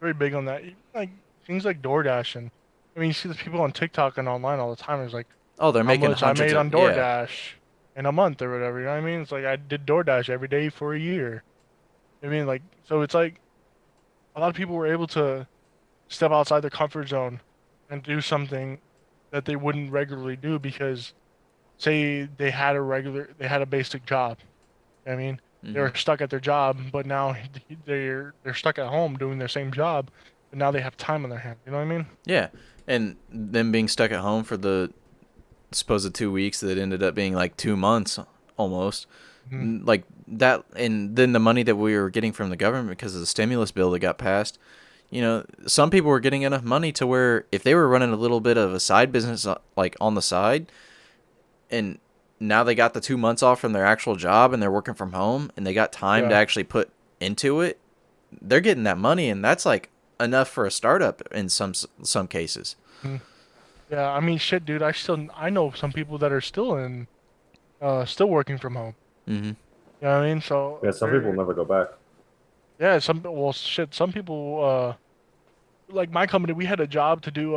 very big on that. Even, like things like DoorDash and I mean, you see the people on TikTok and online all the time. It's like Oh, they're how making much I hundreds made of on yeah. DoorDash in a month or whatever. You know what I mean? It's like I did DoorDash every day for a year. I mean, like so it's like a lot of people were able to step outside their comfort zone and do something that they wouldn't regularly do because say they had a basic job. I mean, they Hmm. were stuck at their job, but now they're stuck at home doing their same job, but now they have time on their hands. You know what I mean? Yeah, and them being stuck at home for the supposed 2 weeks that ended up being like 2 months almost, Hmm. like that, and then the money that we were getting from the government because of the stimulus bill that got passed. Some people were getting enough money to where if they were running a little bit of a side business like on the side, and now they got the 2 months off from their actual job and they're working from home and they got time to Yeah. actually put into it, they're getting that money and that's like enough for a startup in some cases. Mhm. Yeah. I mean, shit, dude. I know some people that are still working from home. Hmm. You know what I mean? yeah, So some people will they're never go back. yeah. Well, shit. Some people like my company, we had a job to do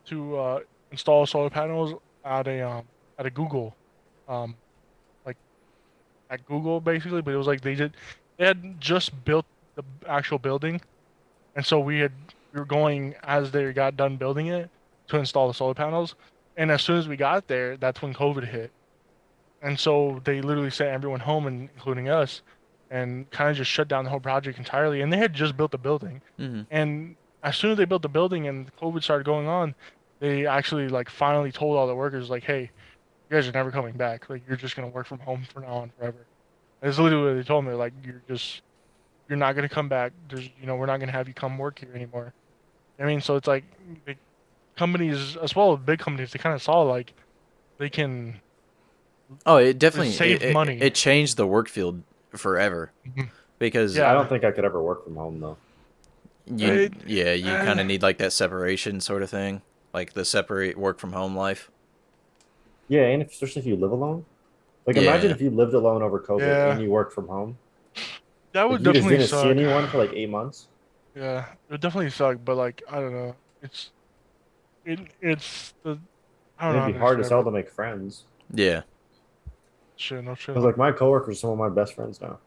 to install solar panels at a Google um like at Google basically, but it was like they had just built the actual building, and so we were going as they got done building it to install the solar panels, and as soon as we got there, that's when COVID hit, and so they literally sent everyone home, and including us, and kind of just shut down the whole project entirely. And they had just built the building, Hmm. and as soon as they built the building and COVID started going on, they actually like finally told all the workers like, "Hey, you guys are never coming back. Like you're just gonna work from home from now on forever." That's literally what they told me. Like you're not gonna come back. We're not gonna have you come work here anymore. I mean, so it's like the companies as well as big companies, they kind of saw like they can Oh, it definitely save money. it changed the work field forever Mhm. because I don't Yeah. think I could ever work from home though. you It, yeah you kind uh, of need like that separation sort of thing, like the separate work from home life. Yeah, and especially if you live alone. Like imagine Yeah. if you lived alone over COVID and yeah, you worked from home. that Like would you just definitely didn't see suck. anyone for like 8 months. Yeah, it would definitely suck. But like, I don't know. It's the I don't And know it'd how be to hard as describe hell it. to make friends. Yeah. Shit, no shit. Because like my coworkers are some of my best friends now.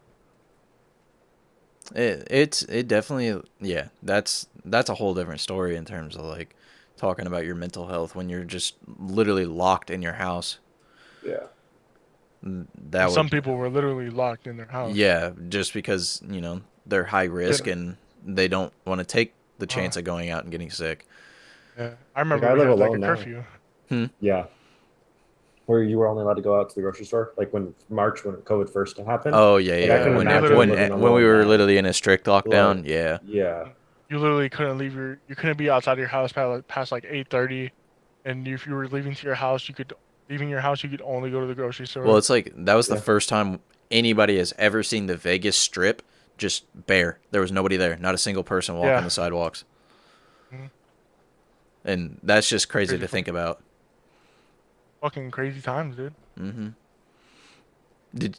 It definitely yeah, that's a whole different story in terms of like talking about your mental health when you're just literally locked in your house. Yeah. That And some would, people were literally locked in their house. yeah, just because, they're high risk Yeah. and they don't want to take the Uh, chance of going out and getting sick. yeah. I Like remember I we live had like a alone now. curfew. Yeah. Where you were only allowed to go out to the grocery store, like when March when COVID first happened. Oh yeah, Like I yeah. couldn't Yeah, When you imagine literally living when we alone were now. literally in a strict lockdown, Like, yeah. yeah, you literally couldn't leave you couldn't be outside of your house past like 8:30, and if you were leaving to your house, leaving your house you could only go to the grocery Well, store. it's like that was the yeah. first time anybody has ever seen the Vegas Strip just bare. There was nobody there, not a single person walking Yeah. the sidewalks, Mhm. and that's just crazy Crazy to think about. fucking crazy times, dude. Hmm. Did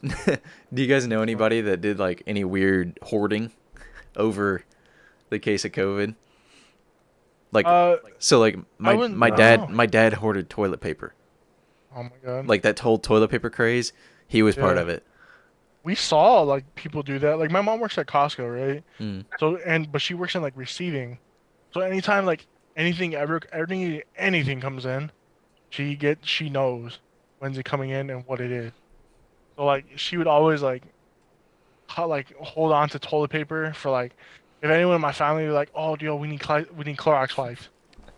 do you guys know anybody that did like any weird hoarding over the case of COVID? Like, Uh, so like I my wouldn't. my I don't dad know. my dad hoarded toilet paper. Oh my god. Like that whole toilet paper craze, he was part Yeah. of it. We saw like people do that. Like my mom works at Costco, right? Mm. So but she works in like receiving. So anytime like anything comes in, she knows when's it coming in and what it is. So like she would always like hold on to toilet paper for like if anyone in my family were like, oh, yo, we need Clorox wipes.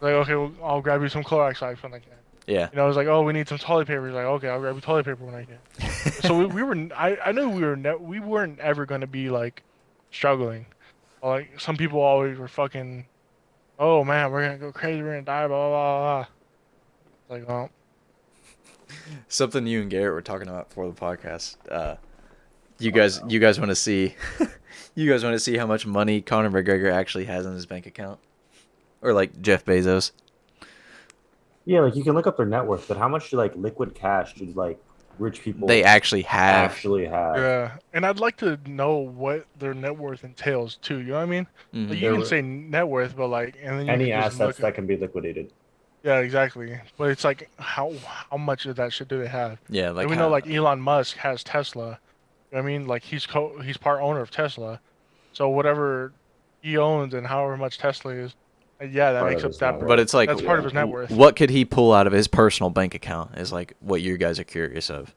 Like, okay, well, I'll grab you some Clorox wipes when I can. Yeah. You know, it's like, oh, we need some toilet paper. He's like, okay, I'll grab you toilet paper when I can. So I knew we weren't ever gonna be like struggling. Like some people always were fucking, oh man, we're gonna go crazy, we're gonna die, blah blah blah. Like, well, Something you and Garrett were talking about before the podcast. You guys want to see you guys want to see how much money Conor McGregor actually has in his bank account, or like Jeff Bezos? Yeah, like you can look up their net worth, but how much do like liquid cash do like rich They people actually have. actually have? yeah. And I'd like to know what their net worth entails too. You know what I mean? Like Hmm. you can There say net worth, but like, and then you any could just assets look. that can be liquidated. Yeah, exactly. But it's like how much of that shit do they have? Yeah, And like we know how. like Elon Musk has Tesla. You know what I mean? Like he's part owner of Tesla. So whatever he owns and however much Tesla is, yeah, that Part makes of up his net But worth. it's like, that's part of Yeah. his net worth. what could he pull out of his personal bank account? Is like what you guys are curious of.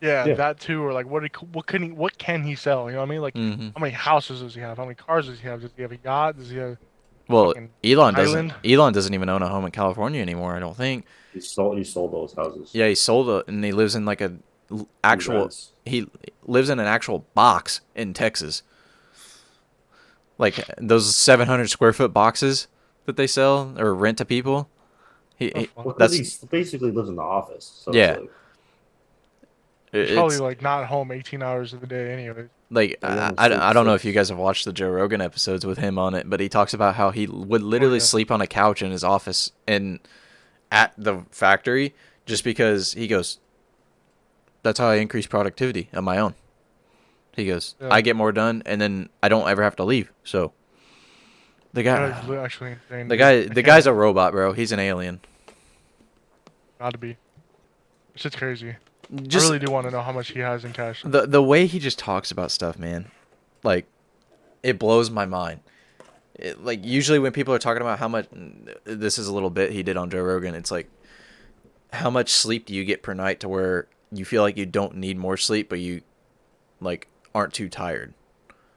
Yeah, Yeah. that too, or like what can he sell? You know what I mean? Like Hmm. how many houses does he have? How many cars does he have? Does he have a yacht? Does he have Well, fucking Elon doesn't. island? Elon doesn't even own a home in California anymore. I don't think. He sold those houses. Yeah, he sold it, and he lives in like a He actual. rents. He lives in an actual box in Texas. Like those 700 square foot boxes that they sell or rent to people. Oh He fuck. Well, because that's he basically lives in the office, so it's yeah. like He's probably It's like not home 18 hours of the day anyway. like he only I sleeps don't know if you 6. guys have watched the Joe Rogan episodes with him on it, but he talks about how he would Oh literally yeah. sleep on a couch in his office and at the factory just because he goes, that's how I increase productivity on my own. He goes, I Yeah. get more done and then I don't ever have to leave. So the That is guy actually insane, the dude. guy I the guy's can't. a robot, bro. He's an alien. Got to be. It's just crazy. I Just really do want to know how much he has in cash. the way he just talks about stuff, man. Like it blows my mind. Like usually when people are talking about how much, this is a little bit he did on Joe Rogan. It's like how much sleep do you get per night to where you feel like you don't need more sleep, but you like aren't too tired.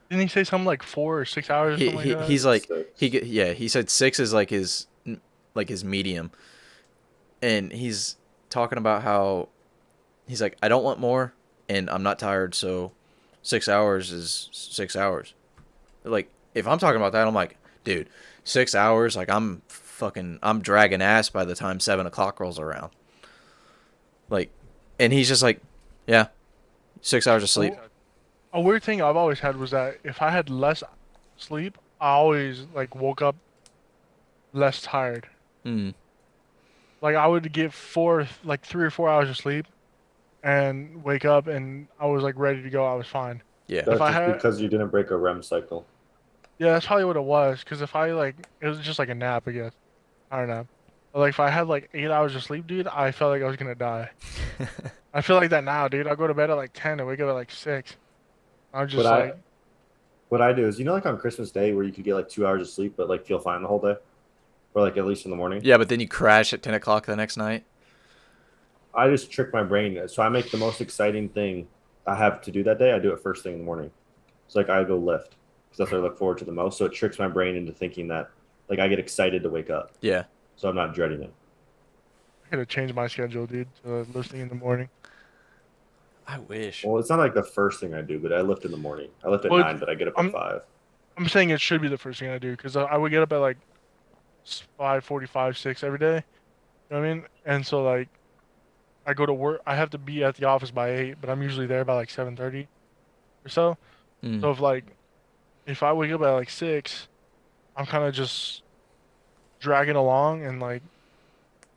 Didn't he say something like 4 or 6 hours or He, something he like that? he's like Six. yeah, he said 6 is like his medium, and he's talking about how he's like I don't want more, and I'm not tired, so 6 hours is 6 hours. Like if I'm talking about that, I'm like, dude, 6 hours, like I'm dragging ass by the time 7 o'clock rolls around. Like, and he's just like, yeah, 6 hours of sleep. A weird thing I've always had was that if I had less sleep, I always like woke up less tired. Mm, Like I would get 3 or 4 hours of sleep and wake up and I was like ready to go. I was fine. yeah, If That's I just had, because you didn't break a REM cycle. yeah, that's probably what it was. Because if I like, it was just like a nap, I guess. I don't know. But like if I had like 8 hours of sleep, dude, I felt like I was gonna die. I feel like that now, dude. I go to bed at like 10 and wake up at like 6. I'm What just I like, what I do is like on Christmas Day where you could get like 2 hours of sleep but like feel fine the whole day. or like at least in the morning. Yeah, but then you crash at 10 o'clock the next night. I just trick my brain. So I make the most exciting thing I have to do that day. I do it first thing in the morning. It's like I go lift because that's what I look forward to the most. So it tricks my brain into thinking that like I get excited to wake up. Yeah. So I'm not dreading it. I gotta change my schedule, dude, to lifting in the morning. I wish. Well, it's not like the first thing I do, but I lift in the morning. I lift at Well, 9, but I get up at I'm 5. I'm saying it should be the first thing I do because I would get up at like 5:45, 6 every day. You know what I mean? And so like I go to work. I have to be at the office by 8, but I'm usually there by like 7:30 or so. Mm. So if I wake up at like 6, I'm kind of just dragging along and like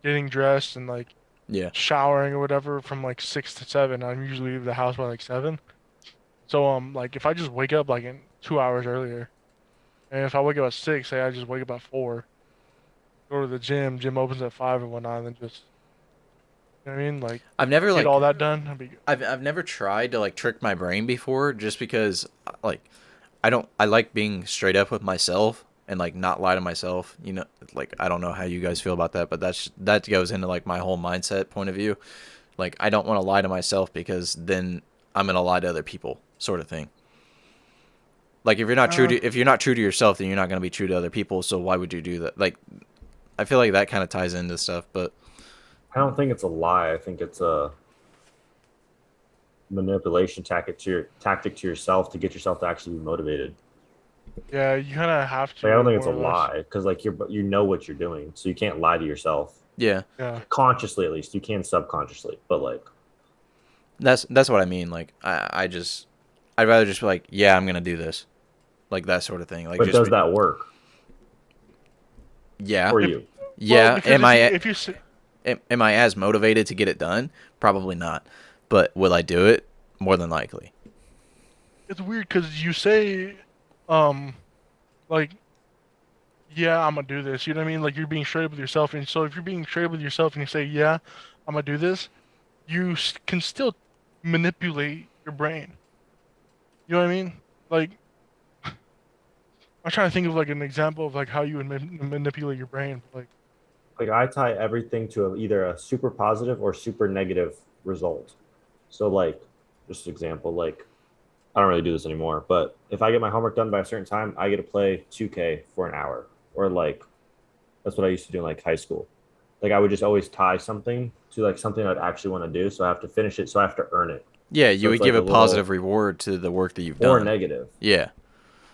getting dressed and like Yeah. showering or whatever from like 6 to 7. I'm usually leave the house by like 7. So like if I just wake up like in 2 hours earlier, and if I wake up at 6, say I just wake up at 4, go to the gym. Gym opens at 5 and whatnot, and then just you know what I mean, like I've never get like all that done. I'd be good. I've never tried to like trick my brain before just because like I like being straight up with myself and like not lie to myself. You know, like I don't know how you guys feel about that, but that goes into like my whole mindset point of view. Like I don't want to lie to myself because then I'm gonna lie to other people, sort of thing. Like if you're not true to yourself, then you're not gonna be true to other people. So why would you do that? Like I feel like that kind of ties into stuff, but I don't think it's a lie. I think it's a manipulation tactic to yourself to get yourself to actually be motivated. Yeah, you kind of have Like I don't to think it's more a or less. lie because like you know what you're doing, so you can't lie to yourself yeah, Yeah, consciously. At least you can subconsciously, but like that's what I mean. Like I'd rather just be like, yeah, I'm gonna do this, like that sort of thing. Like but just does that work yeah, for if you? well, yeah. because if you s- Am I as motivated to get it done? Probably not. But will I do it? More than likely. it's weird because you say, um, like yeah, I'm gonna do this. You know what I mean? Like you're being straight up with yourself, and so if you're being straight up with yourself and you say yeah, I'm gonna do this, can still manipulate your brain. You know what I mean? Like I'm trying to think of like an example of like how you would manipulate your brain. Like Like I tie everything to either a super positive or super negative result. So like just an example, like I don't really do this anymore, but if I get my homework done by a certain time, I get to play 2K for an hour. Or like that's what I used to do in like high school. Like I would just always tie something to like something I'd actually want to do. So I have to finish it. So I have to earn it. Yeah, So you it's would like give a a positive little reward to the work that you've or done. negative. Yeah.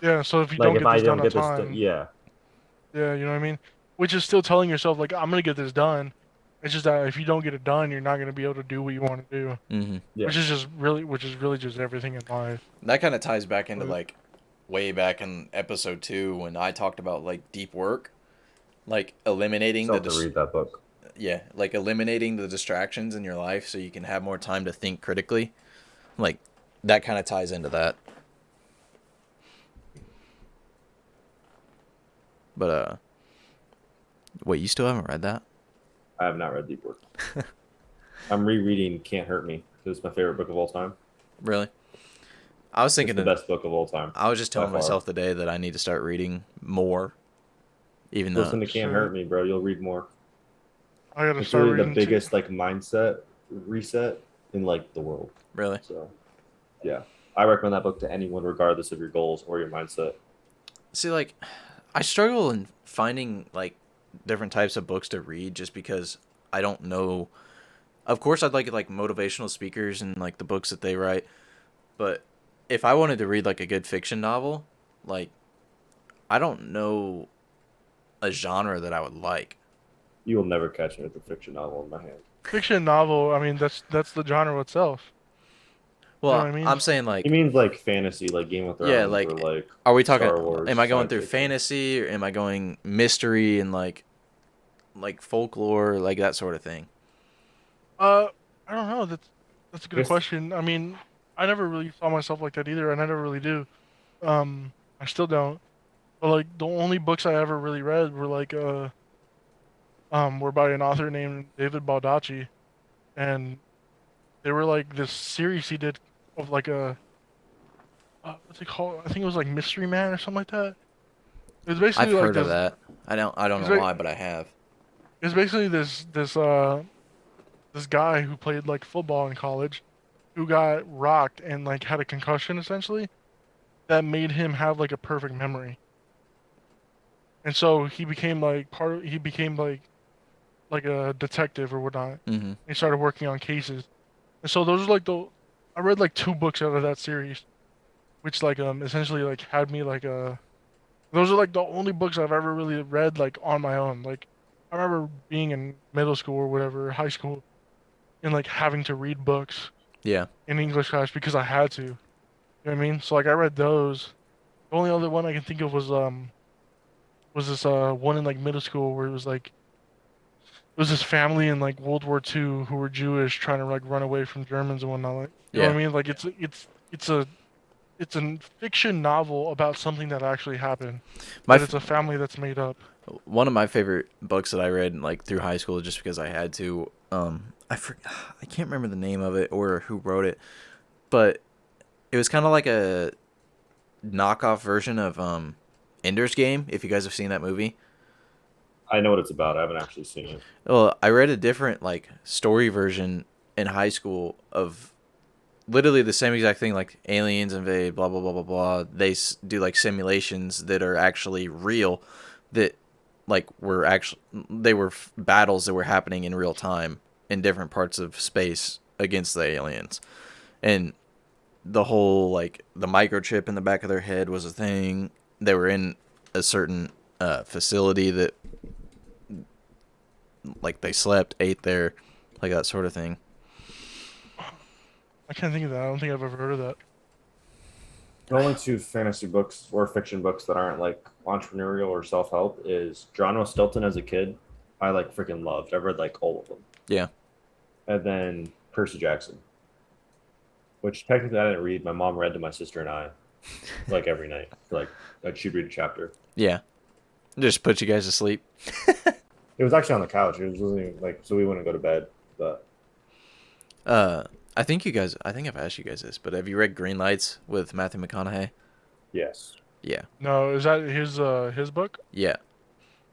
yeah, so if you Like don't if get I this done don't on get this, time, yeah, yeah, you know what I mean? Which is still telling yourself like I'm gonna get this done. It's just that if you don't get it done, you're not gonna be able to do what you want to do. Hmm. yeah. Which is really just everything in life. That kind of ties back into But, like way back in episode 2 when I talked about like deep work, like eliminating Still have to read that book. yeah, like eliminating the distractions in your life so you can have more time to think critically. Like that kind of ties into that. But wait, you still haven't read that? I have not read Deep Work. I'm rereading Can't Hurt Me because it's my favorite book of all time. Really? I was It's thinking the best book of all time I was just by telling far. myself today that I need to start reading more, even though Listen to Can't so Hurt Me, bro. You'll read more. I gotta It's start really the reading too. biggest like mindset reset in like the world. really. So yeah, I recommend that book to anyone, regardless of your goals or your mindset. See, like, I struggle in finding like different types of books to read just because I don't know. Of course, I'd like motivational speakers and like the books that they write, but if I wanted to read like a good fiction novel, like I don't know a genre that I would like. You will never catch me with a fiction novel in my hand. Fiction novel, I mean that's the genre itself. You know Well, what I mean? I'm saying He like means like fantasy, like Game of yeah, Thrones or like like are we talking? Star Wars Am I going science through fiction. fantasy or am I going mystery and like folklore, like that sort of thing? Uh, I don't know. That's a I good guess question. I mean, I never really saw myself like that either, and I never really do. I still don't. But like the only books I ever really read were like were by an author named David Baldacci, and they were like this series he did of like a what's it called? I think it was like Mystery Man or something like that. It was I've basically like heard of this. that. I don't It's, know ba- why, but I have. it's basically this guy who played like football in college, who got rocked and like had a concussion essentially that made him have like a perfect memory. And so he became like he became like a detective or whatnot. Mm-hmm. He started working on cases. And so those are like I read like two books out of that series, which like essentially like had me like those are like the only books I've ever really read like on my own. Like I remember being in middle school or whatever, high school, and like having to read books Yeah. in English class because I had to. You know what I mean? So like I read those. The only other one I can think of was this one in like middle school where it was like it was this family in like World War II who were Jewish trying to like run away from Germans and whatnot. Like, you know what Yeah. I mean? Like it's a fiction novel about something that actually happened, My but f- it's a family that's made up. One of my favorite books that I read like through high school just because I had to. I can't remember the name of it or who wrote it, but it was kind of like a knockoff version of Ender's Game. If you guys have seen that movie. I know what it's about. I haven't actually seen it. Well, I read a different like story version in high school of literally the same exact thing, like aliens invade, blah blah blah blah blah. They do like simulations that are actually real, that like were actually they were battles that were happening in real time in different parts of space against the aliens, and the whole like the microchip in the back of their head was a thing. They were in a certain facility that like they slept, ate there, like that sort of thing. I can't think of that. I don't think I've ever heard of that. The only two fantasy books or fiction books that aren't like entrepreneurial or self help is John Stilton as a kid. I like freaking loved. I've read like all of them. Yeah, And then Percy Jackson, which technically I didn't read. My mom read to my sister and I like every night. Like she'd read a chapter. yeah. Just put you guys to sleep. It was actually on the couch. It wasn't even, like so we wouldn't go to bed. But Uh, I think you guys. I think I've asked you guys this, but have you read Green Lights with Matthew McConaughey? yes, Yeah, No, is that his book? yeah.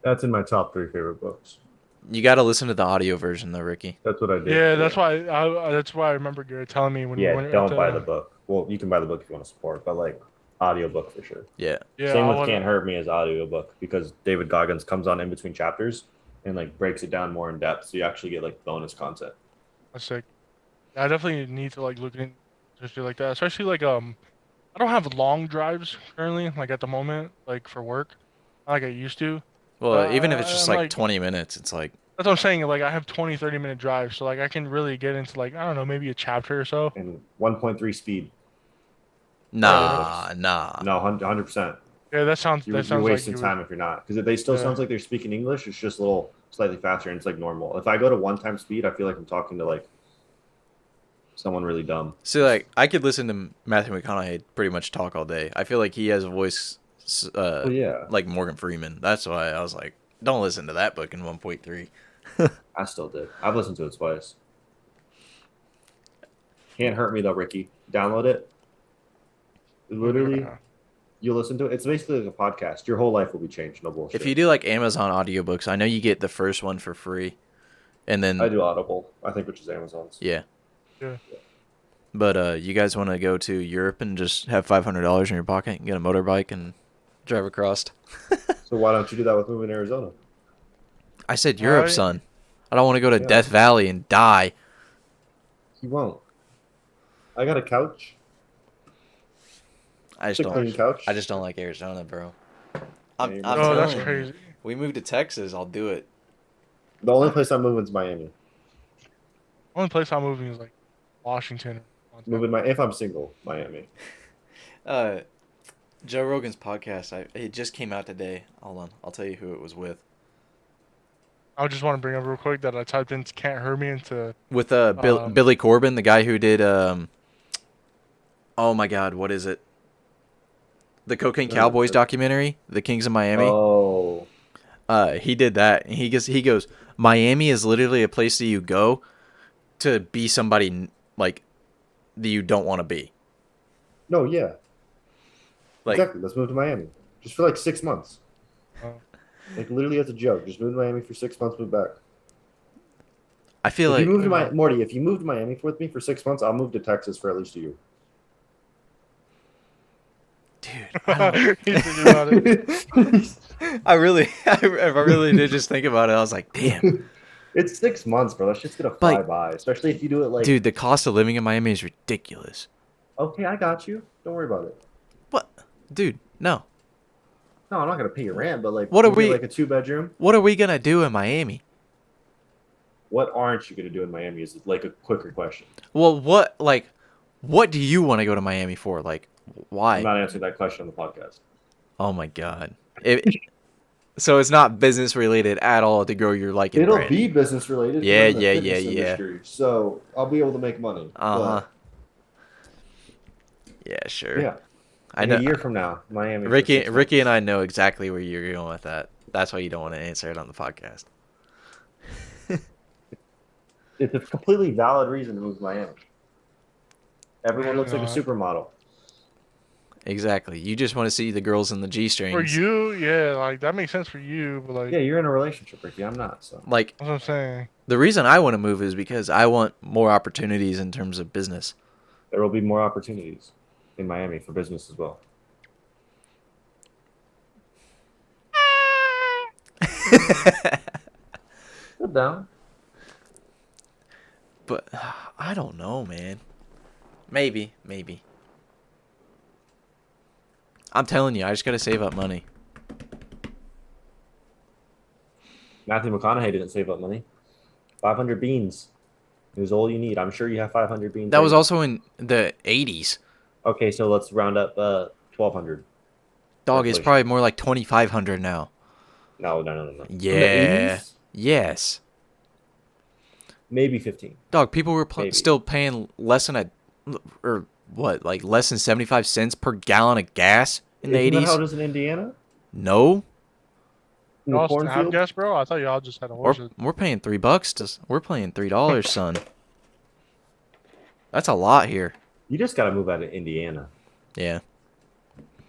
that's in my top three favorite books. You got to listen to the audio version though, Ricky. That's what I did. Yeah, that's why I remember Garrett telling me when we Yeah, went at don't buy the the book. Well, you can buy the book if you want to support, but like audiobook for sure. Yeah, yeah, Same I with want Can't Hurt Me as audiobook because David Goggins comes on in between chapters and like breaks it down more in depth, so you actually get like bonus content. that's sick. Yeah, I definitely need to like look into shit like that, especially like I don't have long drives currently, like at the moment, like for work, not like I used to. well, even if it's just I'm like like, 20 minutes, it's like, that's what I'm saying. Like I have 20, 30 minute drives, so like I can really get into like I don't know, maybe a chapter or so. And 1.3 speed Yeah, nah, nah. No, 100%. yeah, You're, that you're sounds like wasting you would. time if you're not because they still Yeah, sounds like they're speaking English. It's just a little slightly faster and it's like normal. If I go to one time speed, I feel like I'm talking to like someone really dumb. See, like I could listen to Matthew McConaughey pretty much talk all day. I feel like he has a voice, Well, yeah, like Morgan Freeman. That's why I was like, don't listen to that book in 1.3. I still did. I've listened to it twice. Can't hurt me though, Ricky. Download it. Literally, you listen to it. It's basically like a podcast. Your whole life will be changed. No bullshit. If you do like Amazon audiobooks, I know you get the first one for free, and I then do Audible, I think, which is Amazon's. yeah. yeah. But you guys want to go to Europe and just have $500 in your pocket and get a motorbike and drive across? So why don't you do that with moving to Arizona? I said Europe, Alright. son. I don't want to go to Yeah. Death Valley and die. You won't. I got a couch. I It's just a clean don't. couch. I just don't like Arizona, bro. Yeah, I'm you I'm must- No, that's telling you, crazy. we move to Texas, I'll do it. The only place I'm moving is Miami. Only place I'm moving is like Washington. Moving my if I'm single, Miami. Uh, Joe Rogan's podcast. It just came out today. Hold on, I'll tell you who it was with. I just want to bring up real quick that I typed in "can't hurt me" into With Um, Billy Corbin, the guy who did oh my God, what is it? The Cocaine Cowboys documentary, The Kings of Miami. Oh, He did that. And he goes, Miami is literally a place that you go to be somebody like that you don't want to be. no, yeah. Like Exactly. Let's move to Miami. Just for like 6 months. uh, Like literally as a joke. Just move to Miami for 6 months, move back. I feel If you like, move to Morty, if you move to Miami with me for 6 months, I'll move to Texas for at least a year. dude, I don't. He's thinking about it. I really did just think about it. I was like, damn. It's 6 months, bro. That shit's gonna fly Like, by, especially if you do it like, dude, the cost of living in Miami is ridiculous. okay, I got you. Don't worry about it. What, dude? No. No, I'm not gonna pay your rent, but like What are we'll get we? like a 2 bedroom. What are we gonna do in Miami? What aren't you gonna do in Miami is like a quicker question. Well, what do you want to go to Miami for? Like, I'm why? not answering that question on the podcast. Oh my god. So it's not business related at all to grow your liking It'll brand. be business related because Yeah, I'm in the yeah, fitness yeah, yeah. industry, so I'll be able to make money. Uh huh. But Yeah, sure. yeah, I like know. a year from now, Miami. For Ricky, 6 months. and I know exactly where you're going with that. That's why you don't want to answer it on the podcast. It's a completely valid reason to move to Miami. Everyone looks like a Not. supermodel. Exactly. You just want to see the girls in the G For strings. you, yeah, like that makes sense for you, but like Yeah, you're in a relationship, Ricky. I'm not. So Like, that's what I'm saying. the reason I want to move is because I want more opportunities in terms of business. there will be more opportunities in Miami for business as well. Sit down. But I don't know, man. Maybe. I'm telling you, I just gotta save up money. Matthew McConaughey didn't save up money. 500 beans is all you need. I'm sure you have 500 beans. That right was now. also in the 80s. Okay, so let's round up 1,200. Dog, it's Inflation. probably more like 2,500 now. No. From the Yeah. 80s, Yes. maybe 15. Dog, people were Maybe. still paying less than like less than 75 cents per gallon of gas in the Isn't that how 80s? it is in Indiana? No. In the Y'all still have cornfield? gas, bro? I thought y'all just had a We're, horse. we're paying $3 we're paying $3, son. That's a lot here. You just got to move out of Indiana. Yeah.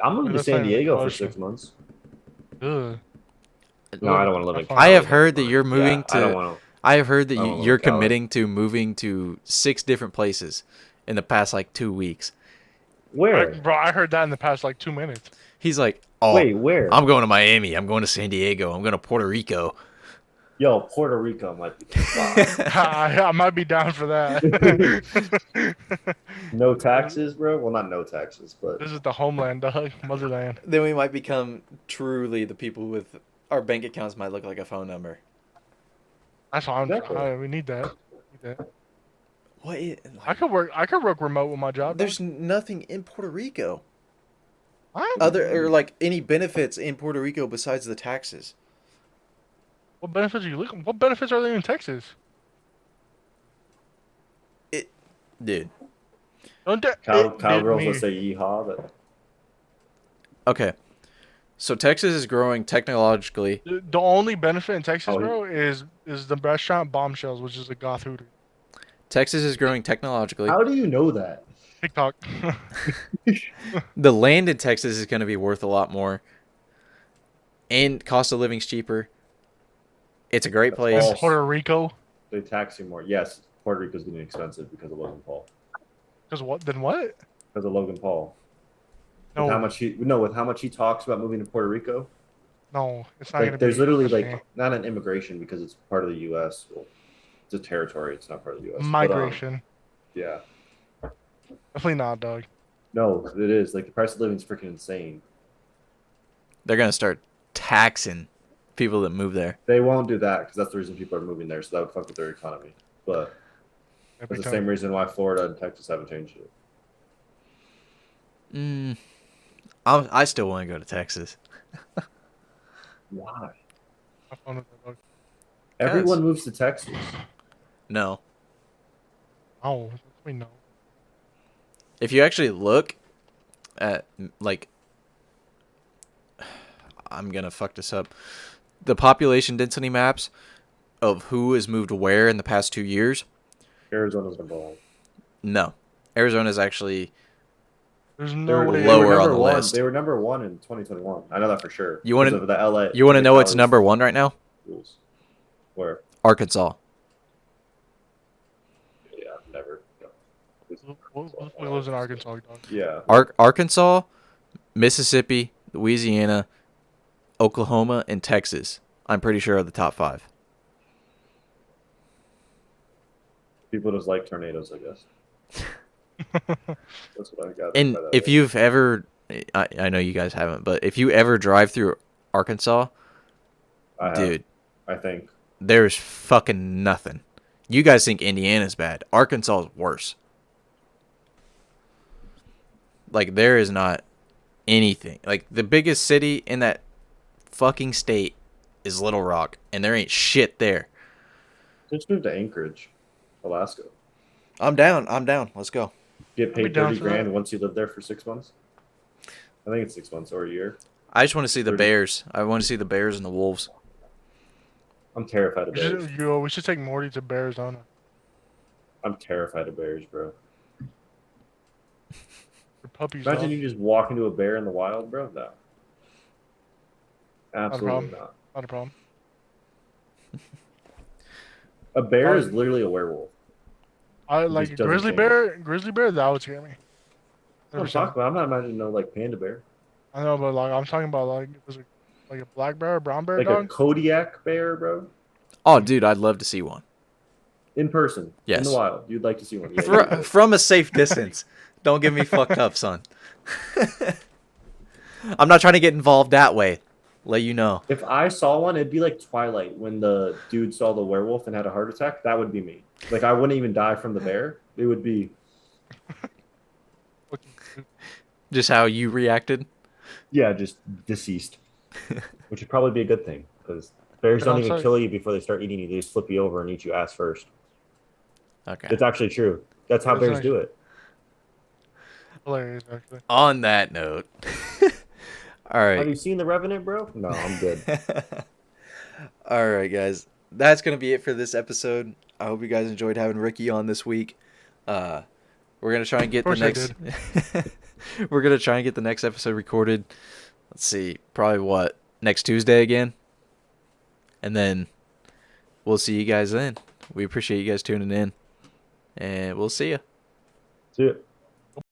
I'm moving to That's San not even a Diego for question. 6 months. Ugh. No, I don't want to live in I I have California. heard that you're moving I don't to. want to. I have heard that I don't wanna you're live in Cali. committing to moving to 6 different places in the past like 2 weeks. Where? Bro, I heard that in the past like 2 minutes. He's like, "Oh, Wait, where? I'm going to Miami. I'm going to San Diego. I'm going to Puerto Rico." Yo, Puerto Rico might be the spot. I might be down for that. No taxes, bro. Well, not no taxes, but This is the homeland, dog. Motherland. Then we might become truly the people with our bank accounts might look like a phone number. That's why Exactly. we need that. What? I could work remote with my job. There's nothing in Puerto Rico What? other or like any benefits in Puerto Rico besides the taxes. What benefits are you looking? What benefits are there in Texas? Dude. Don't that cowgirls will say yeehaw, but Okay. So Texas is growing technologically. the only benefit in Texas, Oh, bro, is the restaurant Bombshells, which is a goth hooter. Texas is growing technologically. how do you know that? TikTok. The land in Texas is going to be worth a lot more. And cost of living's cheaper. It's a great That's place. false. Puerto Rico. They tax you more. Yes, Puerto Rico's getting expensive because of Logan Paul. Because what? Then what? Because of Logan Paul. No, With how much he talks about moving to Puerto Rico. no, it's not gonna Like, there's be. literally trust me. like not an immigration because it's part of the U.S. Well, it's a territory. It's not part of the U.S. Migration. But, yeah. Definitely not, dog. No, it is. Like the price of living is freaking insane. They're going to start taxing people that move there. They won't do that because that's the reason people are moving there. So that would fuck with their economy. But Every that's the time. same reason why Florida and Texas haven't changed it. I still want to go to Texas. Why? Have fun with that, dog. Everyone moves to Texas. No. Oh, we know. If you actually look at, like, I'm going to fuck this up. The population density maps of who has moved where in the past 2 years. Arizona's number one. No. Arizona's actually There's They no were, way. they were Lower on number the one. list. They were number one in 2021. I know that for sure. You wanna- because of the LA. You want to the know what's Cali's number one right now? rules. Where? Arkansas. Yeah, never. Who lives in Arkansas, dog? Yeah. Arkansas, Mississippi, Louisiana, Oklahoma, and Texas. I'm pretty sure are the top 5. People just like tornadoes, I guess. That's what I got. And if you've ever, I know you guys haven't, but if you ever drive through Arkansas, dude, I think there's fucking nothing. You guys think Indiana's bad. Arkansas is worse. Like, there is not anything. Like, the biggest city in that fucking state is Little Rock, and there ain't shit there. just move to Anchorage, Alaska. I'm down. Let's go. Get I'd be paid down 30 for grand that. once you live there for 6 months. I think it's 6 months or a year. I just want to see the 30. Bears. I want to see the Bears and the Wolves. I'm terrified of bears. We should take Morty to Arizona. I'm terrified of bears, bro. They're puppies, Imagine dog. you just walk into a bear in the wild, bro. No. Absolutely problem. not. Not a problem. A bear is literally a werewolf. I It like just doesn't grizzly change. bear. Grizzly bear, that would scare me. That's what I'm talking about. I'm not imagining no like panda bear. I know, but like I'm talking about like if it was like a black bear, or brown bear, Like a dog. Kodiak bear, bro. Oh, dude, I'd love to see one. In person. In Yes. the wild. You'd like to see one. Yeah, you would. From a safe distance. Don't get me fucked up, son. I'm not trying to get involved that way. Let you know. If I saw one, it'd be like Twilight when the dude saw the werewolf and had a heart attack. That would be me. Like I wouldn't even die from the bear. It would be Just how you reacted. just deceased, which would probably be a good thing because bears don't even kill you before they start eating you. They just flip you over and eat you ass first. Okay. It's actually true. That's how bears do it. Hilarious, actually. On that note. All Have right. you seen The Revenant, bro? No, I'm good. All right, guys. That's going to be it for this episode. I hope you guys enjoyed having Ricky on this week. We're going to try and get the next We're going to try and get the next episode recorded. Let's see. Probably next Tuesday again. And then we'll see you guys then. We appreciate you guys tuning in. And we'll see you. See ya.